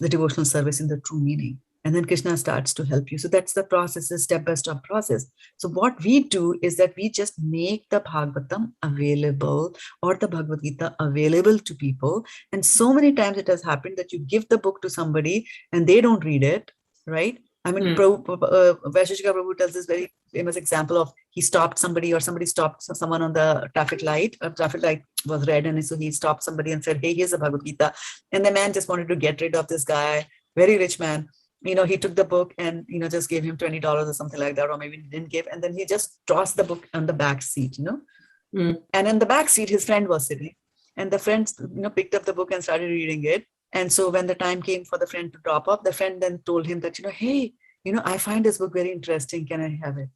devotional service in the true meaning. And then Krishna starts to help you. So that's the process, a step-by-step process. So what we do is that we just make the Bhagavatam available, or the Bhagavad Gita available to people. And so many times it has happened that you give the book to somebody and they don't read it, right? I mean, Vaisheshika Prabhu tells this very famous example of he stopped somebody, or somebody stopped someone on the traffic light. A traffic light was red, and so he stopped somebody and said, hey, here's a Bhagavad Gita. And the man just wanted to get rid of this guy, very rich man. He took the book and, just gave him $20 or something like that, or maybe he didn't give. And then he just tossed the book on the back seat, And in the back seat, his friend was sitting. And the friend, picked up the book and started reading it. And so when the time came for the friend to drop off, the friend then told him that, hey, I find this book very interesting. Can I have it?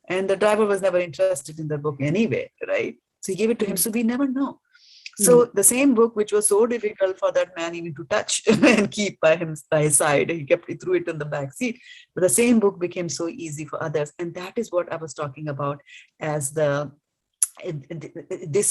And the driver was never interested in the book anyway, right? So he gave it to him. So we never know. So the same book, which was so difficult for that man even to touch and keep by his side, he threw it in the back seat. But the same book became so easy for others. And that is what I was talking about as this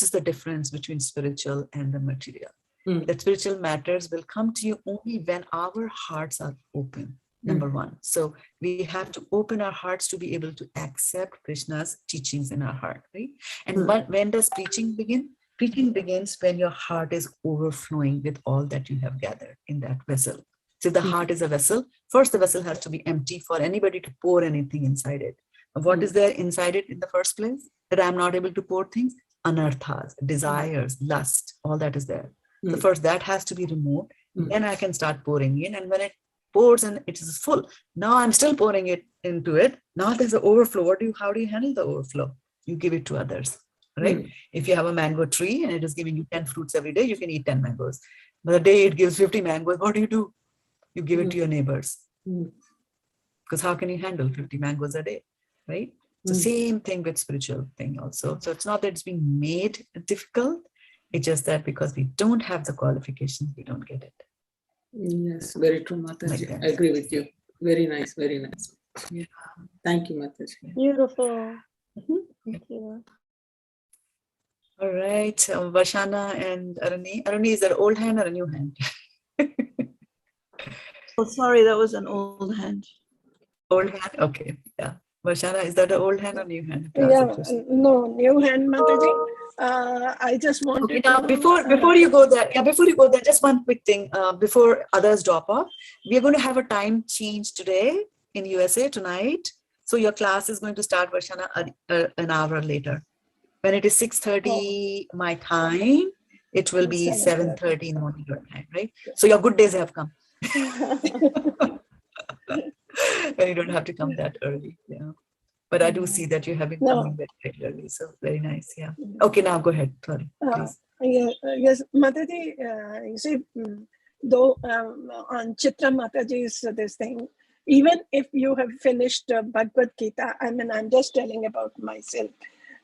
is the difference between spiritual and the material. That spiritual matters will come to you only when our hearts are open. Number one. So we have to open our hearts to be able to accept Krishna's teachings in our heart, right? And when does preaching begin? Preaching begins when your heart is overflowing with all that you have gathered in that vessel. So the heart is a vessel. First, the vessel has to be empty for anybody to pour anything inside it. What is there inside it in the first place? That I'm not able to pour things? Anarthas, desires, lust, all that is there. So first that has to be removed. Then I can start pouring in. And when it pours and it is full, now I'm still pouring it into it. Now there's an overflow. How do you handle the overflow? You give it to others, right? If you have a mango tree and it is giving you 10 fruits every day, you can eat 10 mangoes. But the day it gives 50 mangoes, what do? You give it to your neighbors. Because how can you handle 50 mangoes a day, right? So same thing with spiritual thing also. So it's not that it's being made difficult. It's just that because we don't have the qualifications, we don't get it. Yes, very true, Mataji. Like I agree with you. Very nice, very nice. Yeah. Thank you, Mataji. Beautiful. Thank you. All right, Vashana and Aruni. Aruni, is that old hand or a new hand? Oh, sorry, that was an old hand. Old hand, okay, yeah. Vashana, is that an old hand or new hand? Yeah, no, new hand, Mataji. I just wanted okay, now before you go there, just one quick thing before others drop off. We are going to have a time change today in USA tonight. So your class is going to start, Vashana, an hour later. When it is 6:30 my time, it will be 7:30 in the morning your time, right? So your good days have come. And you don't have to come that early, yeah. But I do see that you have been coming very regularly, so very nice, yeah. Okay, now go ahead, sorry, please. Yes, Mataji, you see, though on Chitra Mataji's this thing, even if you have finished Bhagavad Gita, I mean, I'm just telling about myself.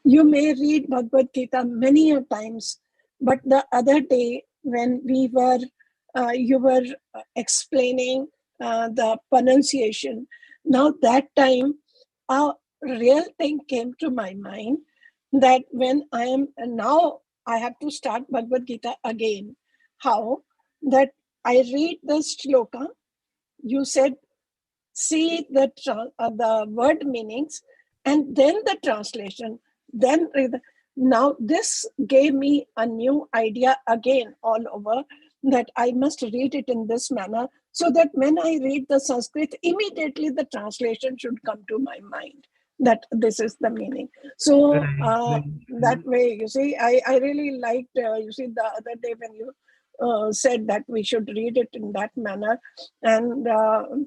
You may read Bhagavad Gita many a times, but the other day when we were, you were explaining the pronunciation, now that time, a real thing came to my mind that when now I have to start Bhagavad Gita again. How? That I read the shloka, you said, see the word meanings, and then the translation, then now this gave me a new idea again all over, that I must read it in this manner, so that when I read the Sanskrit, immediately the translation should come to my mind, that this is the meaning. So that way, you see, I really liked, you see, the other day when you said that we should read it in that manner, and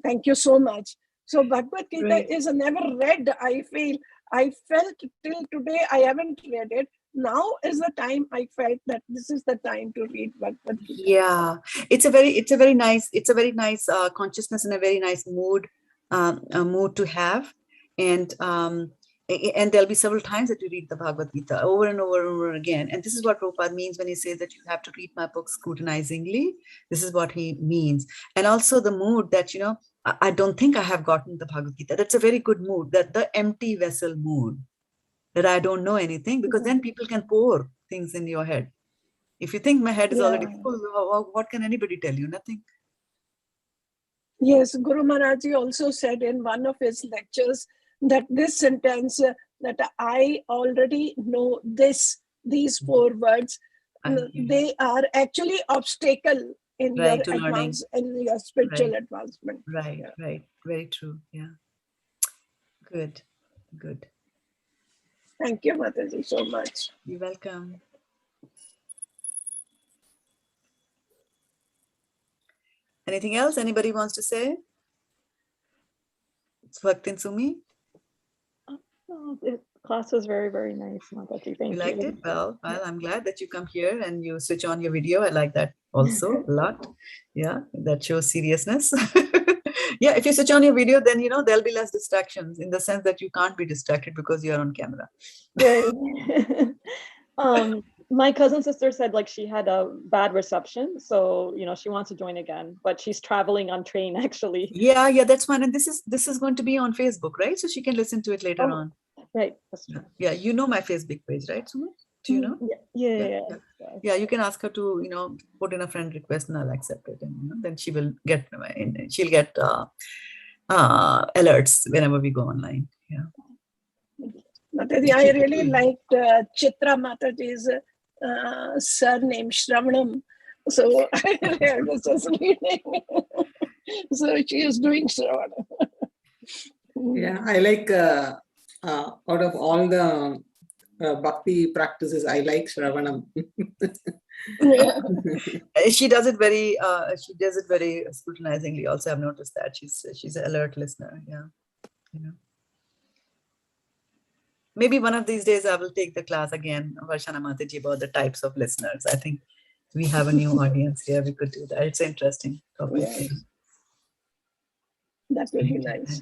thank you so much. So Bhagavad Gita is never read, I feel. I felt till today I haven't read it. Now is the time I felt that this is the time to read Bhagavad Gita. Yeah, it's a very nice consciousness and a very nice mood to have, and there'll be several times that you read the Bhagavad Gita over and over and over again. And this is what Prabhupada means when he says that you have to read my book scrutinizingly. This is what he means. And also the mood that, you know, I don't think I have gotten the Bhagavad Gita. That's a very good mood, that the empty vessel mood, that I don't know anything, because then people can pour things in your head. If you think my head is already full, what can anybody tell you? Nothing. Yes, Guru Maharaji also said in one of his lectures that this sentence, that I already know these 4 words, they are actually obstacle in your advance, in your spiritual advancement. Right. Very true. Yeah. Good. Thank you, Mataji, so much. You're welcome. Anything else anybody wants to say? Bhaktin Sumi? Oh, the class was very, very nice, Mataji. Thank you. You liked it? Well, I'm glad that you come here and you switch on your video. I like that also a lot. Yeah, that shows seriousness. Yeah, if you switch on your video, then, you know, there'll be less distractions, in the sense that you can't be distracted because you're on camera. Right. My cousin sister said like she had a bad reception, so, you know, she wants to join again, but she's traveling on train actually. Yeah, that's fine. And this is going to be on Facebook, right? So she can listen to it later on. Right, that's true. Yeah, you know my Facebook page, right, Sumit? Do you know? Yeah. Yeah, you can ask her to, put in a friend request and I'll accept it. And then she will get, she'll get alerts whenever we go online. Yeah. Mataji, I really liked Chitra Mataji's surname, Shravanam. So I was just reading. So she is doing Shravanam. Yeah, I like out of all the bhakti practices, I like Shravanam. She does it very scrutinizingly. Also, I've noticed that she's an alert listener. Yeah. Maybe one of these days I will take the class again, Varshana Mataji, about the types of listeners. I think we have a new audience here. We could do that. It's interesting topic. Yeah. That's very nice.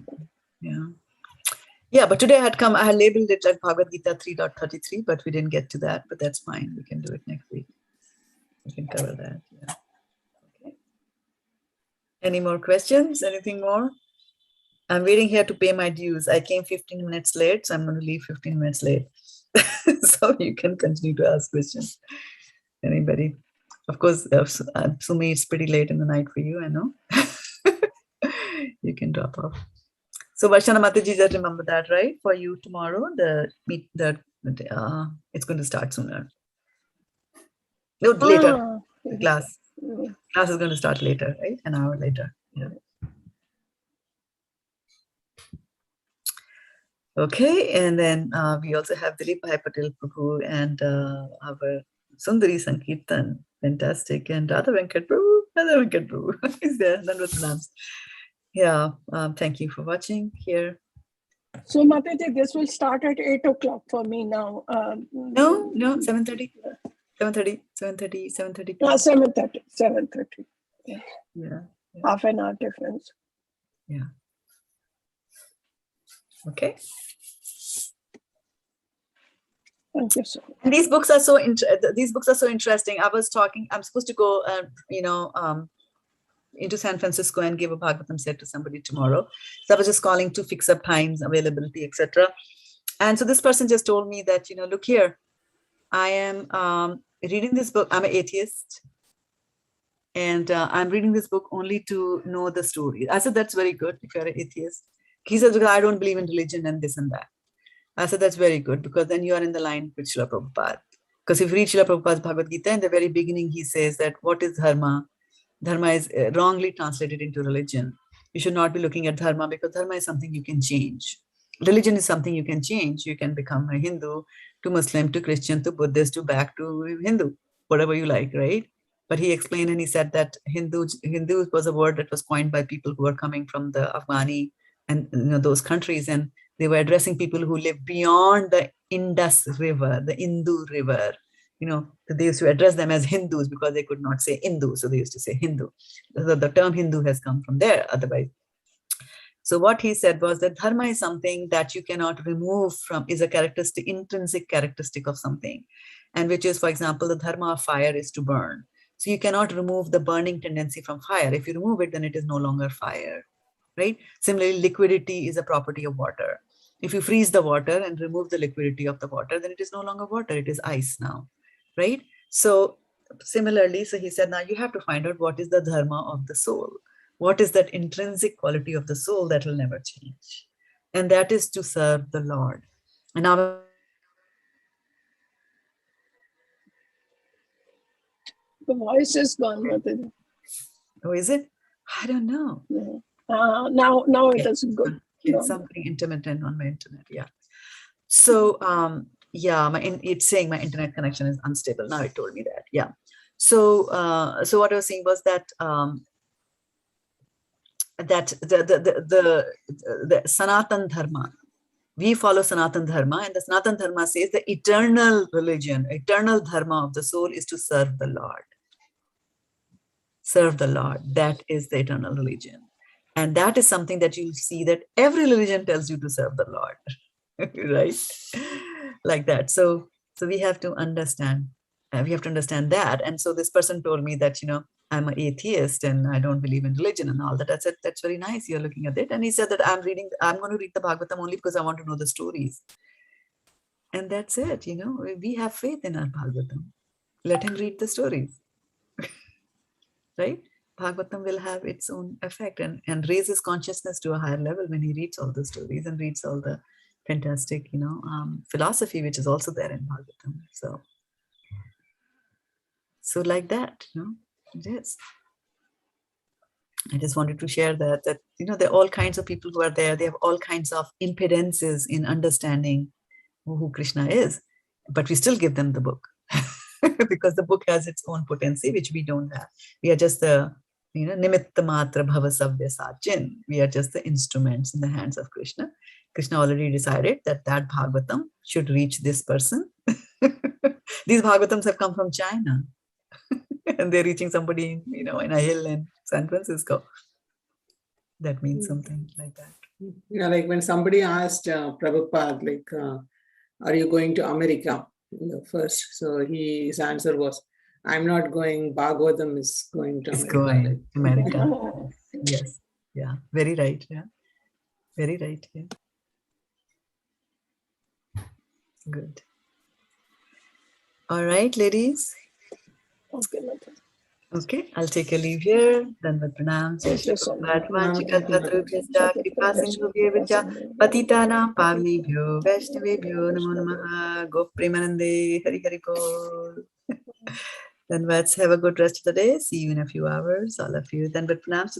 Yeah, but today I had labeled it like Bhagavad Gita 3.33, but we didn't get to that. But that's fine. We can do it next week. We can cover that. Yeah. Okay. Any more questions? Anything more? I'm waiting here to pay my dues. I came 15 minutes late, so I'm going to leave 15 minutes late. So you can continue to ask questions. Anybody? Of course, Sumi, it's pretty late in the night for you, I know. You can drop off. So Varshana Mataji, just remember that, right? For you tomorrow, it's going to start sooner. No, later. The class is going to start later, right? An hour later. Yeah. Okay, and then we also have Dilip Bhai Patel Prabhu and our Sundari Sankirtan, fantastic, and Radha Venkat Prabhu is there. Yeah, thank you for watching here. So Mataji, this will start at 8 o'clock for me now. No, 7:30. 7:30. 7:30. Yeah. Half an hour difference. Yeah. Okay. Thank you so much. And these books are so interesting. I'm supposed to go, into San Francisco and give a Bhagavatam set to somebody tomorrow. So I was just calling to fix up times, availability, etc. And so this person just told me that, look here, I am reading this book. I'm an atheist. And I'm reading this book only to know the story. I said, that's very good if you're an atheist. He said, because I don't believe in religion and this and that. I said, that's very good, because then you are in the line with Srila Prabhupada. Because if you read Srila Prabhupada's Bhagavad Gita, in the very beginning, he says that what is dharma? Dharma is wrongly translated into religion. You should not be looking at dharma, because dharma is something you can change. Religion is something you can change. You can become a Hindu, to Muslim, to Christian, to Buddhist, to back to Hindu, whatever you like, right? But he explained and he said that Hindu was a word that was coined by people who were coming from the Afghani and those countries, and they were addressing people who live beyond the Indus River, the Indu River. They used to address them as Hindus because they could not say Hindu, so they used to say Hindu. So the term Hindu has come from there otherwise. So what he said was that dharma is something that you cannot remove from, is a characteristic, intrinsic characteristic of something. And which is, for example, the dharma of fire is to burn. So you cannot remove the burning tendency from fire. If you remove it, then it is no longer fire, right? Similarly, liquidity is a property of water. If you freeze the water and remove the liquidity of the water, then it is no longer water, it is ice now, right? So similarly, so he said, now you have to find out what is the dharma of the soul. What is that intrinsic quality of the soul that will never change? And that is to serve the Lord. And now, the voice is gone. Oh, is it? I don't know. Now it is good. It's something intermittent on my internet. Yeah. So it's saying my internet connection is unstable. Now it told me that. Yeah. So what I was saying was that that the Sanatan Dharma, we follow Sanatan Dharma, and the Sanatan Dharma says the eternal religion, eternal Dharma of the soul is to serve the Lord. Serve the Lord. That is the eternal religion. And that is something that you'll see that every religion tells you to serve the Lord, right? Like that. So we have to understand. We have to understand that. And so this person told me that, I'm an atheist and I don't believe in religion and all that. I said, that's very nice. You're looking at it. And he said that I'm going to read the Bhagavatam only because I want to know the stories. And that's it, we have faith in our Bhagavatam. Let him read the stories, right? Bhagavatam will have its own effect and raise his consciousness to a higher level when he reads all the stories and reads all the fantastic, philosophy, which is also there in Bhagavatam. So like that, it is. I just wanted to share that there are all kinds of people who are there. They have all kinds of impedances in understanding who Krishna is, but we still give them the book because the book has its own potency, which we don't have. We are just the nimitta matra bhava savya sachin. We are just the instruments in the hands of Krishna. Krishna already decided that Bhagavatam should reach this person. These Bhagavatams have come from China. And they're reaching somebody, in a hill in San Francisco. That means something like that. Like when somebody asked Prabhupada, are you going to America first? So his answer was, I'm not going, Bhagavatam is going to America. Going to America. Yes. Yeah. Very right. Yeah. Very right. Yeah. Good. All right, ladies. Okay, I'll take a leave here. Dandavat pranam. Patitanam pavnibhyo vaishnavebhyo namo namaha. Gopremanande Hari Hari Bol. Then let's have a good rest of the day. See you in a few hours, all of you. Dandavat pranam.